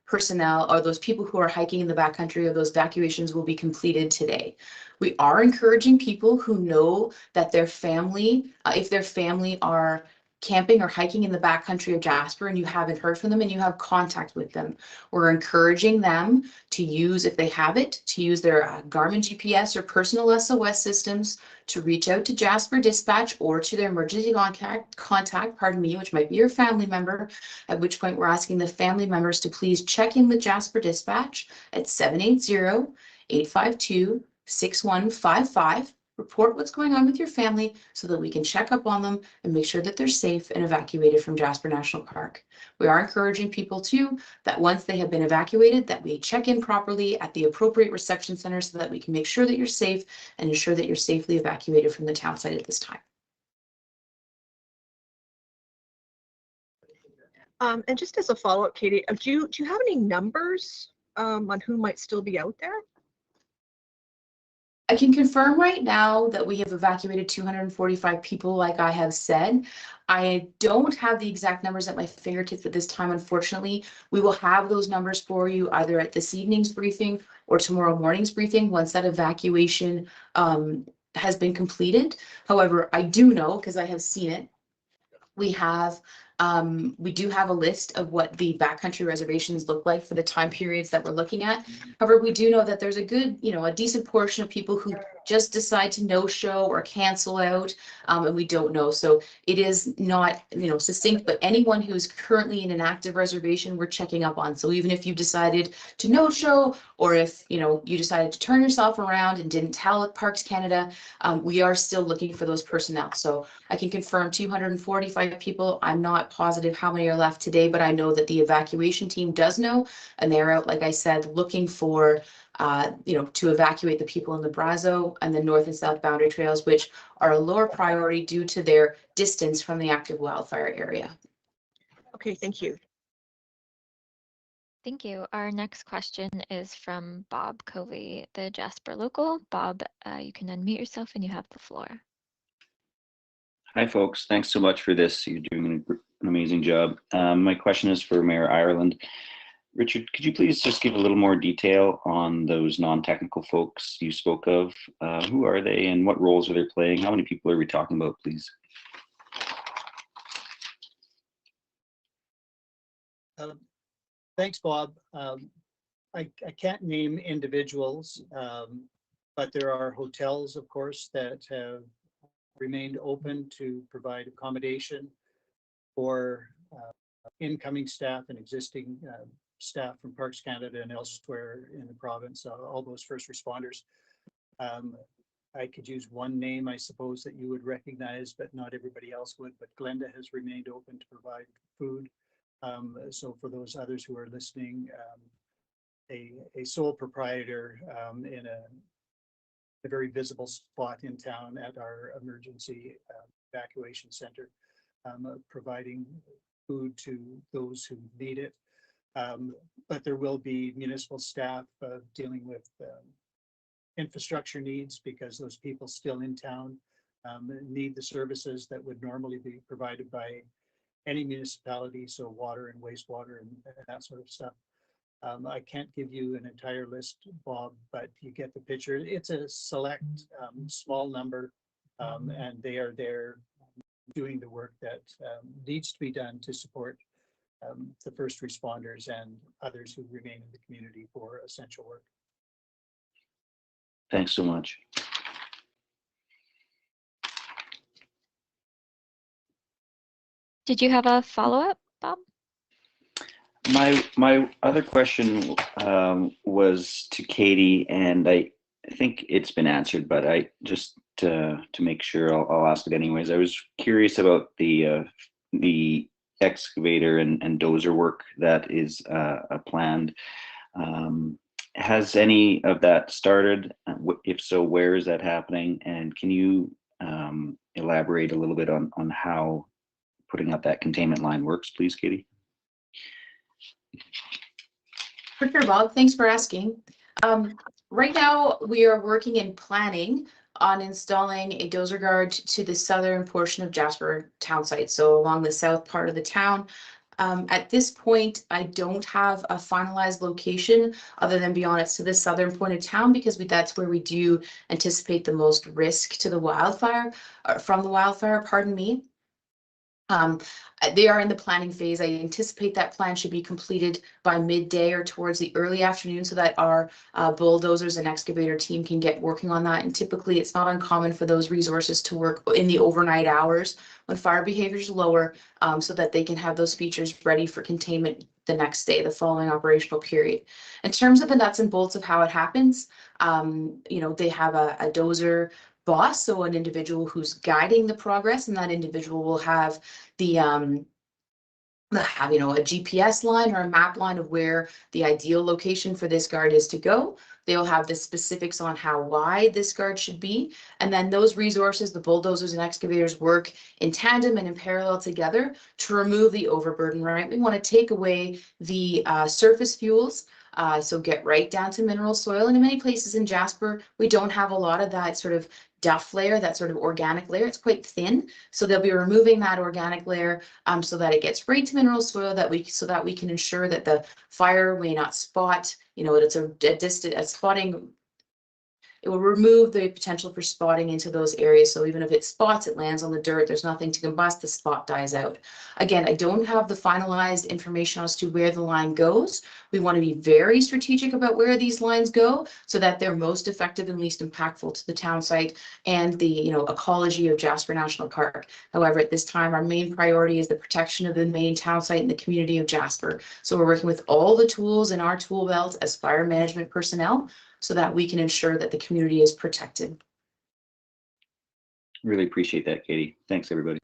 personnel or those people who are hiking in the backcountry or those evacuations will be completed today. We are encouraging people who know that their family, if their family are camping or hiking in the backcountry of Jasper and you haven't heard from them and you have contact with them, we're encouraging them to use, if they have it, to use their Garmin GPS or personal SOS systems to reach out to Jasper Dispatch or to their emergency contact, pardon me, which might be your family member, at which point we're asking the family members to please check in with Jasper Dispatch at 780-852-6155. Report what's going on with your family so that we can check up on them and make sure that they're safe and evacuated from Jasper National Park. We are encouraging people too that once they have been evacuated, that we check in properly at the appropriate reception center so that we can make sure that you're safe and ensure that you're safely evacuated from the town site at this time. And just as a follow-up, Katie, do you have any numbers on who might still be out there? I can confirm right now that we have evacuated 245 people, like I have said. I don't have the exact numbers at my fingertips at this time, unfortunately. We will have those numbers for you either at this evening's briefing or tomorrow morning's briefing once that evacuation has been completed. However, I do know, because I have seen it, we do have a list of what the backcountry reservations look like for the time periods that we're looking at. However, we do know that there's a good, a decent portion of people who just decide to no-show or cancel out, and we don't know. So it is not, succinct, but anyone who's currently in an active reservation, we're checking up on. So even if you decided to no-show, or if, you decided to turn yourself around and didn't tell Parks Canada, we are still looking for those personnel. So I can confirm 245 people. I'm not positive how many are left today, but I know that the evacuation team does know, and they're out, like I said, looking for to evacuate the people in the Brazeau and the north and south boundary trails, which are a lower priority due to their distance from the active wildfire area. Okay, thank you. Thank you. Our next question is from Bob Covey, the Jasper local. Bob, you can unmute yourself and you have the floor. Hi, folks. Thanks so much for this. You're doing an amazing job. My question is for Mayor Ireland. Richard, could you please just give a little more detail on those non-technical folks you spoke of? Who are they and what roles are they playing? How many people are we talking about, please? Thanks, Bob. I can't name individuals, but there are hotels, of course, that have remained open to provide accommodation for incoming staff and existing staff from Parks Canada and elsewhere in the province, all those first responders. I could use one name, I suppose, that you would recognize, but not everybody else would. But Glenda has remained open to provide food. So for those others who are listening, a sole proprietor in a very visible spot in town at our emergency evacuation center, providing food to those who need it. But there will be municipal staff dealing with infrastructure needs, because those people still in town need the services that would normally be provided by any municipality, so water and wastewater and that sort of stuff. I can't give you an entire list, Bob, but you get the picture. It's a select small number, and they are there doing the work that needs to be done to support the first responders and others who remain in the community for essential work. Thanks so much. Did you have a follow-up, Bob? My other question was to Katie, and I think it's been answered, but I just to make sure, I'll ask it anyways. I was curious about the excavator and dozer work that is planned. Has any of that started? If so, where is that happening? And can you elaborate a little bit on how putting up that containment line works, please, Katie? For sure, Bob. Thanks for asking. Right now, we are working in planning on installing a dozer guard to the southern portion of Jasper town site, so along the south part of the town. At this point, I don't have a finalized location other than beyond it's to the southern point of town, because that's where we do anticipate the most risk to the wildfire, from the wildfire, pardon me. They are in the planning phase. I anticipate that plan should be completed by midday or towards the early afternoon, so that our bulldozers and excavator team can get working on that. And typically it's not uncommon for those resources to work in the overnight hours when fire behavior is lower, so that they can have those features ready for containment the next day, the following operational period. In terms of the nuts and bolts of how it happens, they have a dozer boss, so an individual who's guiding the progress, and that individual will have a GPS line or a map line of where the ideal location for this guard is to go. They'll have the specifics on how wide this guard should be, and then those resources, the bulldozers and excavators, work in tandem and in parallel together to remove the overburden. Right, we want to take away the surface fuels. So get right down to mineral soil. And in many places in Jasper, we don't have a lot of that sort of duff layer, that sort of organic layer. It's quite thin. So they'll be removing that organic layer so that it gets right to mineral soil, so that we can ensure that the fire may not spot, it's a spotting. It will remove the potential for spotting into those areas. So even if it spots, it lands on the dirt, there's nothing to combust, the spot dies out. Again, I don't have the finalized information as to where the line goes. We want to be very strategic about where these lines go, so that they're most effective and least impactful to the town site and the ecology of Jasper National Park. However, at this time, our main priority is the protection of the main town site and the community of Jasper. So we're working with all the tools in our tool belt as fire management personnel, so that we can ensure that the community is protected. Really appreciate that, Katie. Thanks, everybody.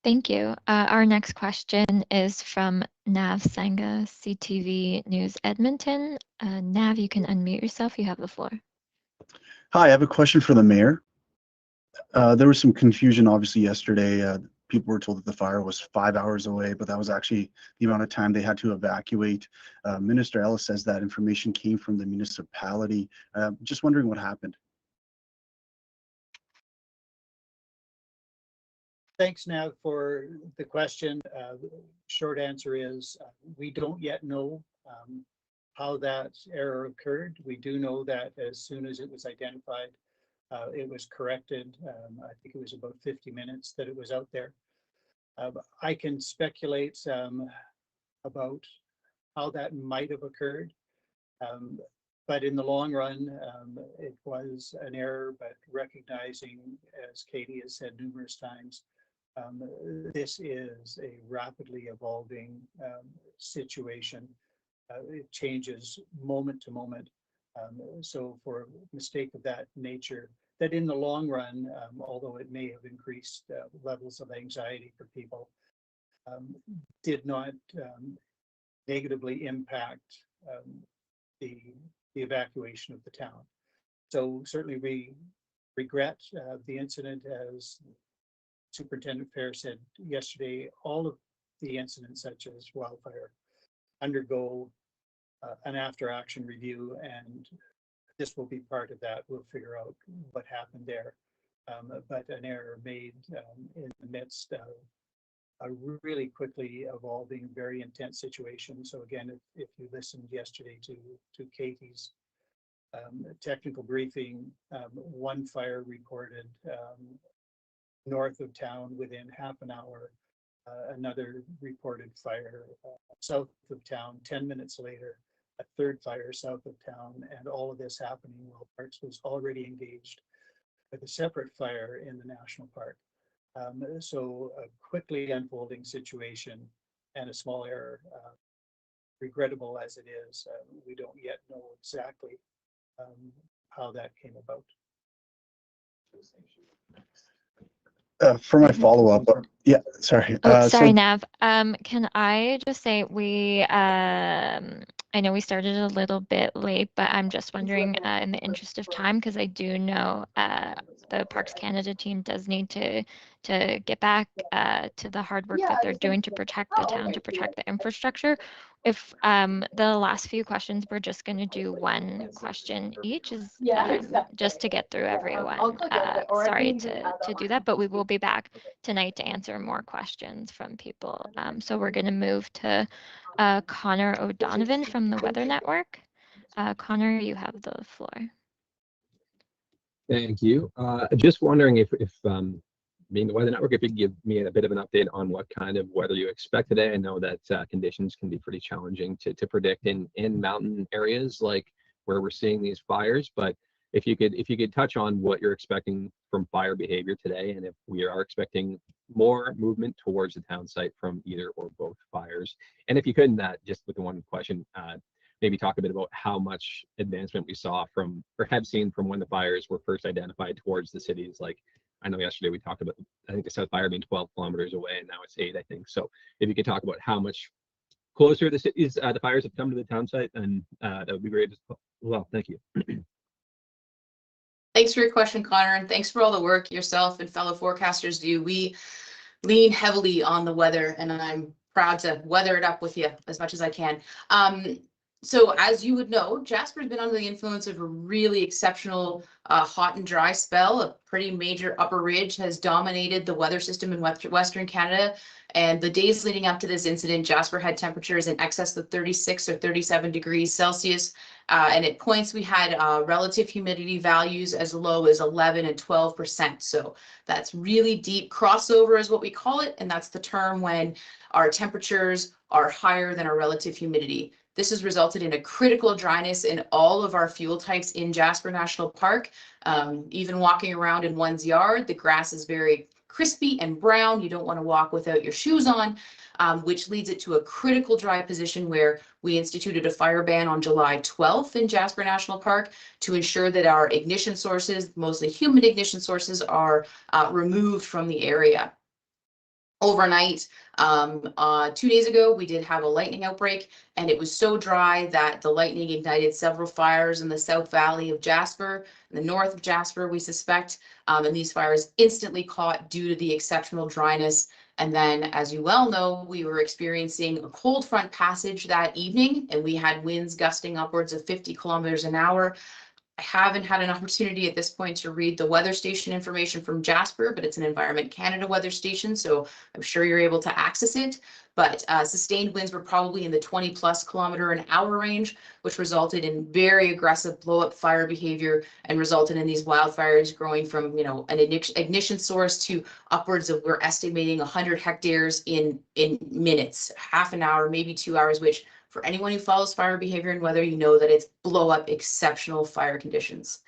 Thank you. Our next question is from Nav Sangha, CTV News Edmonton. Nav, you can unmute yourself. You have the floor. Hi, I have a question for the mayor. There was some confusion, obviously, yesterday. People were told that the fire was 5 hours away, but that was actually the amount of time they had to evacuate. Minister Ellis says that information came from the municipality. Just wondering what happened. Thanks, Nav, for the question. Short answer is we don't yet know how that error occurred. We do know that as soon as it was identified, it was corrected. I think it was about 50 minutes that it was out there. I can speculate about how that might have occurred. But in the long run, it was an error, but recognizing, as Katie has said numerous times, this is a rapidly evolving situation. It changes moment to moment. So for a mistake of that nature, that in the long run, although it may have increased levels of anxiety for people, did not negatively impact the evacuation of the town. So certainly we regret the incident, as Superintendent Fair said yesterday. All of the incidents such as wildfire undergo an after-action review, and this will be part of that. We'll figure out what happened there. But an error made in the midst of a really quickly evolving, very intense situation. So again, if you listened yesterday to Katie's technical briefing, one fire reported north of town within half an hour, another reported fire south of town. 10 minutes later, a third fire south of town, and all of this happening while Parks was already engaged with a separate fire in the national park. So a quickly unfolding situation and a small error, regrettable as it is. We don't yet know exactly how that came about. For my follow-up, yeah, sorry. Oh, sorry, So Nav. Can I just say I know we started a little bit late, but I'm just wondering, in the interest of time, because I do know the Parks Canada team does need to get back to the hard work that they're doing to protect the town, to protect the infrastructure. If the last few questions, we're just going to do one question each, is just to get through everyone. Sorry to do that, but we will be back tonight to answer more questions from people. So we're going to move to Connor O'Donovan from the Weather Network. Connor, you have the floor. Thank you. Just wondering if being the Weather Network, if you could give me a bit of an update on what kind of weather you expect today. I know that conditions can be pretty challenging to predict in mountain areas like where we're seeing these fires, but if you could touch on what you're expecting from fire behavior today, and if we are expecting more movement towards the town site from either or both fires. And if you couldn't, just with the one question, maybe talk a bit about how much advancement we saw from, or have seen from when the fires were first identified towards the cities. Like, I know yesterday we talked about, I think the South Fire being 12 kilometers away, and now it's 8, I think. So if you could talk about how much closer the cities, the fires have come to the town site, and that would be great as well. Thank you. Thanks for your question, Connor, and thanks for all the work yourself and fellow forecasters do. We lean heavily on the weather, and I'm proud to weather it up with you as much as I can. So as you would know, Jasper's been under the influence of a really exceptional hot and dry spell. A pretty major upper ridge has dominated the weather system in Western Canada. And the days leading up to this incident, Jasper had temperatures in excess of 36 or 37 degrees Celsius. And at points we had relative humidity values as low as 11 and 12%. So that's really deep crossover is what we call it. And that's the term when our temperatures are higher than our relative humidity. This has resulted in a critical dryness in all of our fuel types in Jasper National Park. Even walking around in one's yard, the grass is very crispy and brown. You don't want to walk without your shoes on, which leads it to a critical dry position where we instituted a fire ban on July 12th in Jasper National Park to ensure that our ignition sources, mostly human ignition sources, are removed from the area. Overnight, 2 days ago, we did have a lightning outbreak, and it was so dry that the lightning ignited several fires in the South Valley of Jasper, in the north of Jasper, we suspect, and these fires instantly caught due to the exceptional dryness. And then, as you well know, we were experiencing a cold front passage that evening, and we had winds gusting upwards of 50 kilometers an hour. I haven't had an opportunity at this point to read the weather station information from Jasper, but it's an Environment Canada weather station, so I'm sure you're able to access it. But sustained winds were probably in the 20+ km/h range, which resulted in very aggressive blow-up fire behavior and resulted in these wildfires growing from, you know, an ignition source to upwards of, we're estimating 100 hectares in minutes, half an hour, maybe 2 hours, which for anyone who follows fire behavior and weather, you know that it's blow up exceptional fire conditions.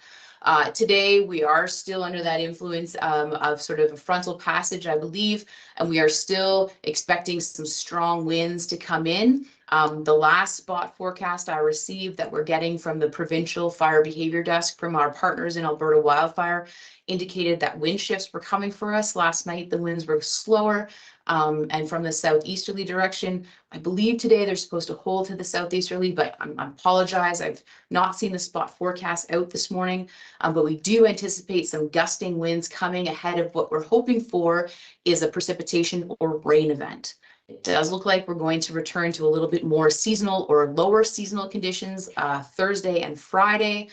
Today, we are still under that influence of sort of a frontal passage, I believe, and we are still expecting some strong winds to come in. The last spot forecast I received that we're getting from the provincial fire behavior desk from our partners in Alberta Wildfire indicated that wind shifts were coming for us. Last night, the winds were slower and from the southeasterly direction. I believe today they're supposed to hold to the southeasterly, but I apologize. I've not seen the spot forecast out this morning, but we do anticipate some gusting winds coming ahead of what we're hoping for is a precipitation or rain event. It does look like we're going to return to a little bit more seasonal or lower seasonal conditions Thursday and Friday.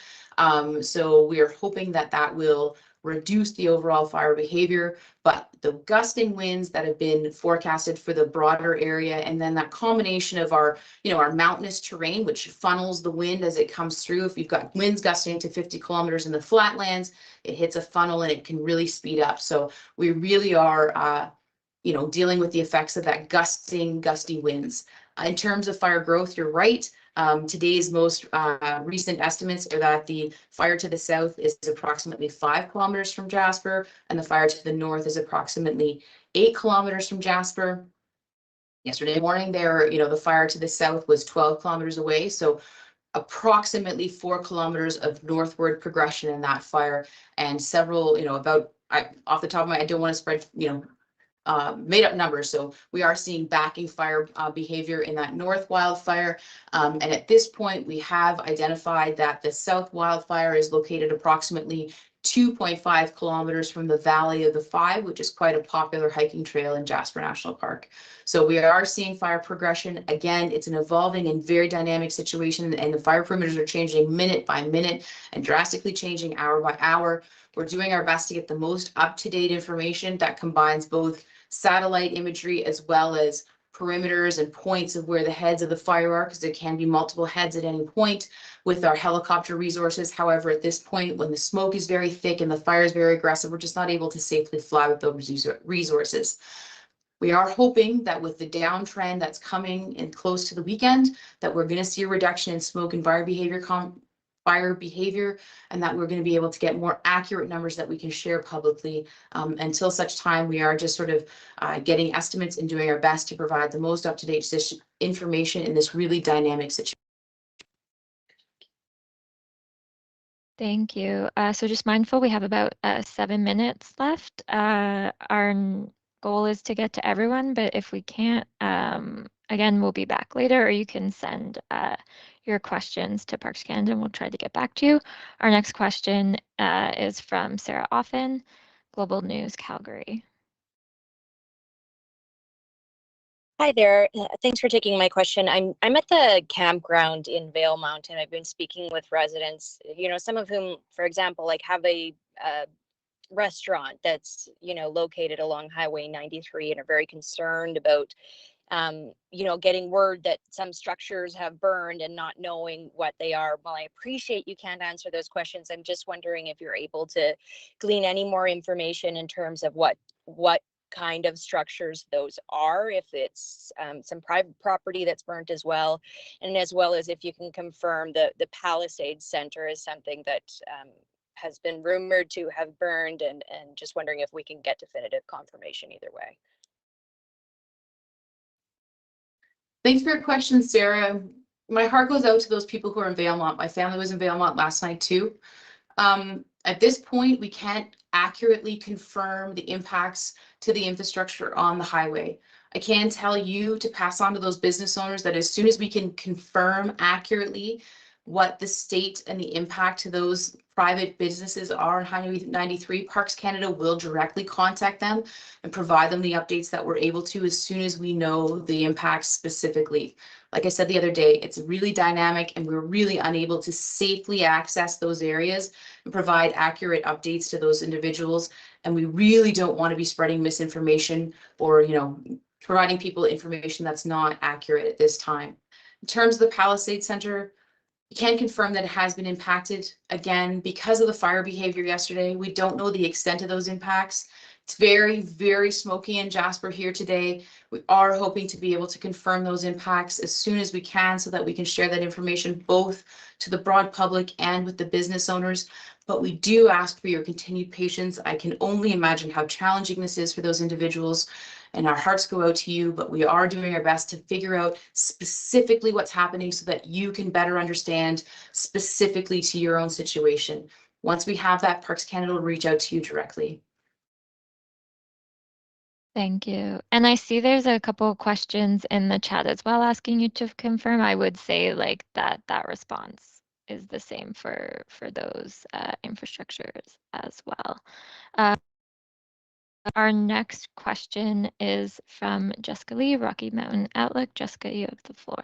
So we are hoping that that will reduce the overall fire behavior, but the gusting winds that have been forecasted for the broader area, and then that combination of our, you know, our mountainous terrain, which funnels the wind as it comes through. If you've got winds gusting to 50 kilometers in the flatlands, it hits a funnel and it can really speed up. So we really are, you know, dealing with the effects of that gusty winds. In terms of fire growth, you're right. Today's most recent estimates are that the fire to the south is approximately 5 kilometers from Jasper, and the fire to the north is approximately 8 kilometers from Jasper. Yesterday morning, there, you know, the fire to the south was 12 kilometers away, so approximately 4 kilometers of northward progression in that fire, and several, you know, about, off the top of my head, I don't want to spread, you know, made up numbers. So we are seeing backing fire behavior in that north wildfire. And at this point, we have identified that the south wildfire is located approximately 2.5 kilometers from the Valley of the Five, which is quite a popular hiking trail in Jasper National Park. So we are seeing fire progression. Again, it's an evolving and very dynamic situation, and the fire perimeters are changing minute by minute and drastically changing hour by hour. We're doing our best to get the most up-to-date information that combines both satellite imagery as well as perimeters and points of where the heads of the fire are, because there can be multiple heads at any point, with our helicopter resources. However, at this point, when the smoke is very thick and the fire is very aggressive, we're just not able to safely fly with those resources. We are hoping that with the downtrend that's coming in close to the weekend, that we're going to see a reduction in smoke and fire behavior, and that we're going to be able to get more accurate numbers that we can share publicly. Until such time, we are just sort of getting estimates and doing our best to provide the most up-to-date information in this really dynamic situation. Thank you. So just mindful, we have about 7 minutes left. Our goal is to get to everyone, but if we can't, again, we'll be back later, or you can send your questions to Parks Canada and we'll try to get back to you. Our next question is from Sarah Offen, Global News, Calgary. Hi there. Thanks for taking my question. I'm at the campground in Vail Mountain. I've been speaking with residents, you know, some of whom, for example, like have a restaurant that's, you know, located along Highway 93 and are very concerned about, you know, getting word that some structures have burned and not knowing what they are. Well, I appreciate you can't answer those questions. I'm just wondering if you're able to glean any more information in terms of what kind of structures those are, if it's some private property that's burnt as well, and as well as if you can confirm the Palisades Center is something that has been rumored to have burned, and just wondering if we can get definitive confirmation either way. Thanks for your question, Sarah. My heart goes out to those people who are in Valemont. My family was in Valemont last night too. At this point, we can't accurately confirm the impacts to the infrastructure on the highway. I can tell you to pass on to those business owners that as soon as we can confirm accurately what the state and the impact to those private businesses are on Highway 93, Parks Canada will directly contact them and provide them the updates that we're able to as soon as we know the impacts specifically. Like I said the other day, it's really dynamic and we're really unable to safely access those areas and provide accurate updates to those individuals. And we really don't want to be spreading misinformation or, providing people information that's not accurate at this time. In terms of the Palisade Center, we can confirm that it has been impacted again because of the fire behavior yesterday. We don't know the extent of those impacts. It's very, very smoky in Jasper here today. We are hoping to be able to confirm those impacts as soon as we can so that we can share that information both to the broad public and with the business owners. But we do ask for your continued patience. I can only imagine how challenging this is for those individuals, and our hearts go out to you, but we are doing our best to figure out specifically what's happening so that you can better understand specifically to your own situation. Once we have that, Parks Canada will reach out to you directly. Thank you. And I see there's a couple of questions in the chat as well asking you to confirm. I would say like that response is the same for those infrastructures as well. Our next question is from Jessica Lee, Rocky Mountain Outlook. Jessica, you have the floor.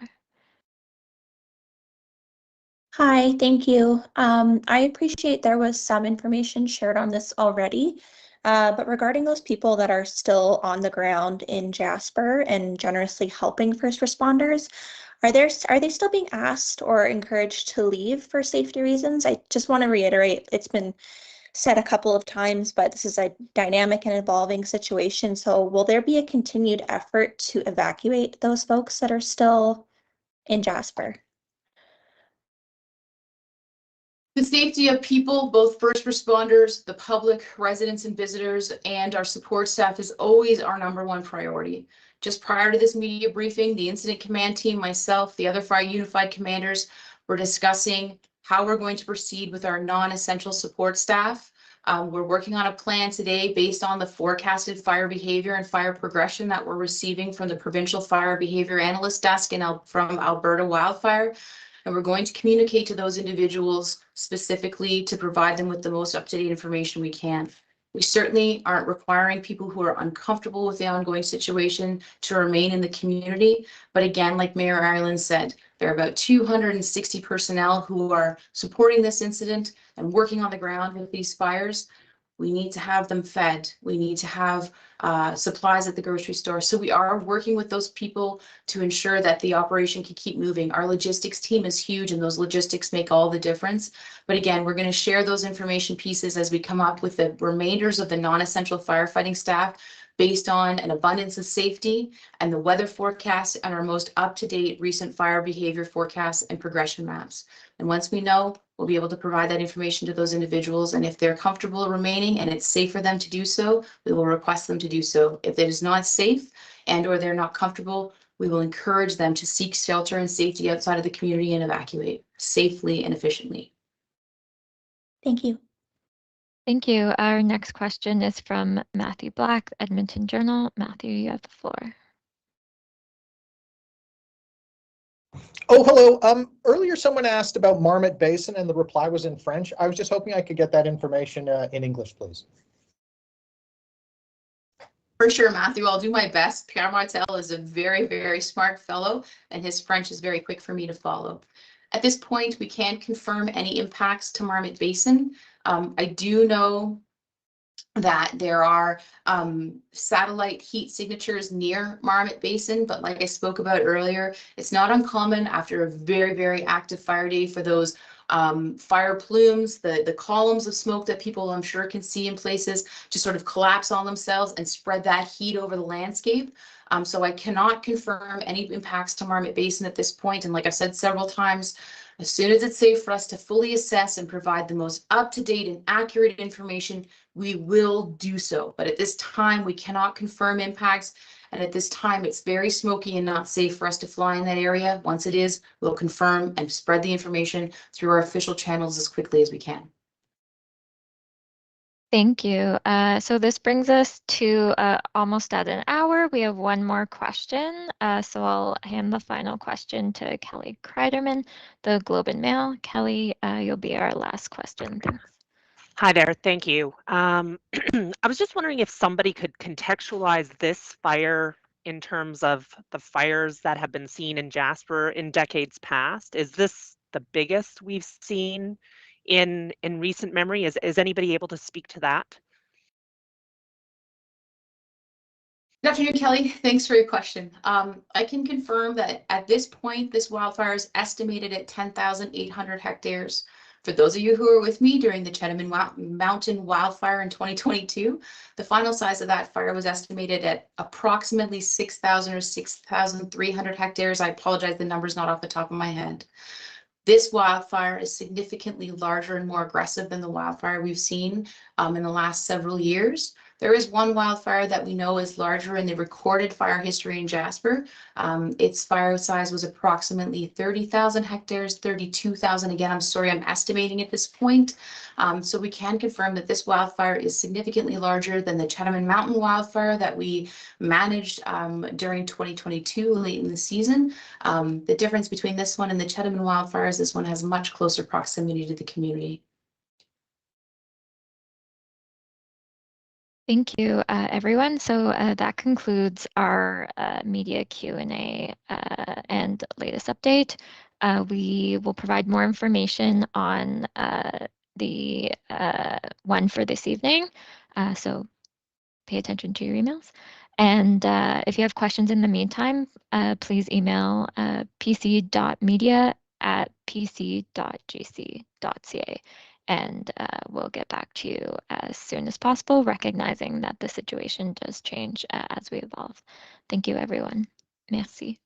Hi, thank you. I appreciate there was some information shared on this already, but regarding those people that are still on the ground in Jasper and generously helping first responders, are they still being asked or encouraged to leave for safety reasons? I just want to reiterate, it's been said a couple of times, but this is a dynamic and evolving situation. So will there be a continued effort to evacuate those folks that are still in Jasper? The safety of people, both first responders, the public, residents and visitors, and our support staff is always our #1 priority. Just prior to this media briefing, the incident command team, myself, the other fire unified commanders were discussing how we're going to proceed with our non-essential support staff. We're working on a plan today based on the forecasted fire behavior and fire progression that we're receiving from the Provincial Fire Behavior Analyst Desk from Alberta Wildfire. And we're going to communicate to those individuals specifically to provide them with the most up-to-date information we can. We certainly aren't requiring people who are uncomfortable with the ongoing situation to remain in the community. But again, like Mayor Ireland said, there are about 260 personnel who are supporting this incident and working on the ground with these fires. We need to have them fed. We need to have supplies at the grocery store. So we are working with those people to ensure that the operation can keep moving. Our logistics team is huge and those logistics make all the difference. But again, we're going to share those information pieces as we come up with the remainders of the non-essential firefighting staff based on an abundance of safety and the weather forecast and our most up-to-date recent fire behavior forecasts and progression maps. And once we know, we'll be able to provide that information to those individuals. And if they're comfortable remaining and it's safe for them to do so, we will request them to do so. If it is not safe and or they're not comfortable, we will encourage them to seek shelter and safety outside of the community and evacuate safely and efficiently. Thank you. Thank you. Our next question is from Matthew Black, Edmonton Journal. Matthew, you have the floor. Oh, hello. Earlier someone asked about Marmot Basin and the reply was in French. I was just hoping I could get that information in English, please. For sure, Matthew, I'll do my best. Pierre Martel is a very, very smart fellow and his French is very quick for me to follow. At this point, we can't confirm any impacts to Marmot Basin. I do know that there are satellite heat signatures near Marmot Basin, but like I spoke about earlier, it's not uncommon after a very, very active fire day for those fire plumes, the columns of smoke that people I'm sure can see in places to sort of collapse on themselves and spread that heat over the landscape. So I cannot confirm any impacts to Marmot Basin at this point. And like I've said several times, as soon as it's safe for us to fully assess and provide the most up-to-date and accurate information, we will do so. But at this time, we cannot confirm impacts. And at this time, it's very smoky and not safe for us to fly in that area. Once it is, we'll confirm and spread the information through our official channels as quickly as we can. Thank you. So this brings us to almost at an hour. We have one more question. So I'll hand the final question to Kelly Kreiderman, the Globe and Mail. Kelly, you'll be our last question. Thanks. Hi there, thank you. I was just wondering if somebody could contextualize this fire in terms of the fires that have been seen in Jasper in decades past. Is this the biggest we've seen in recent memory? Is anybody able to speak to that? Good afternoon, Kelly. Thanks for your question. I can confirm that at this point, this wildfire is estimated at 10,800 hectares. For those of you who were with me during the Chenamin Mountain wildfire in 2022, the final size of that fire was estimated at approximately 6,000 or 6,300 hectares. I apologize, the number's not off the top of my head. This wildfire is significantly larger and more aggressive than the wildfire we've seen in the last several years. There is one wildfire that we know is larger in the recorded fire history in Jasper. Its fire size was approximately 30,000 hectares, 32,000. Again, I'm sorry, I'm estimating at this point. So we can confirm that this wildfire is significantly larger than the Chenamin Mountain wildfire that we managed during 2022, late in the season. The difference between this one and the Chenamin wildfire is this one has much closer proximity to the community. Thank you, everyone. So that concludes our media Q&A and latest update. We will provide more information on the one for this evening. So pay attention to your emails. And if you have questions in the meantime, please email pc.media@pc.gc.ca. And we'll get back to you as soon as possible, recognizing that the situation does change as we evolve. Thank you, everyone. Merci.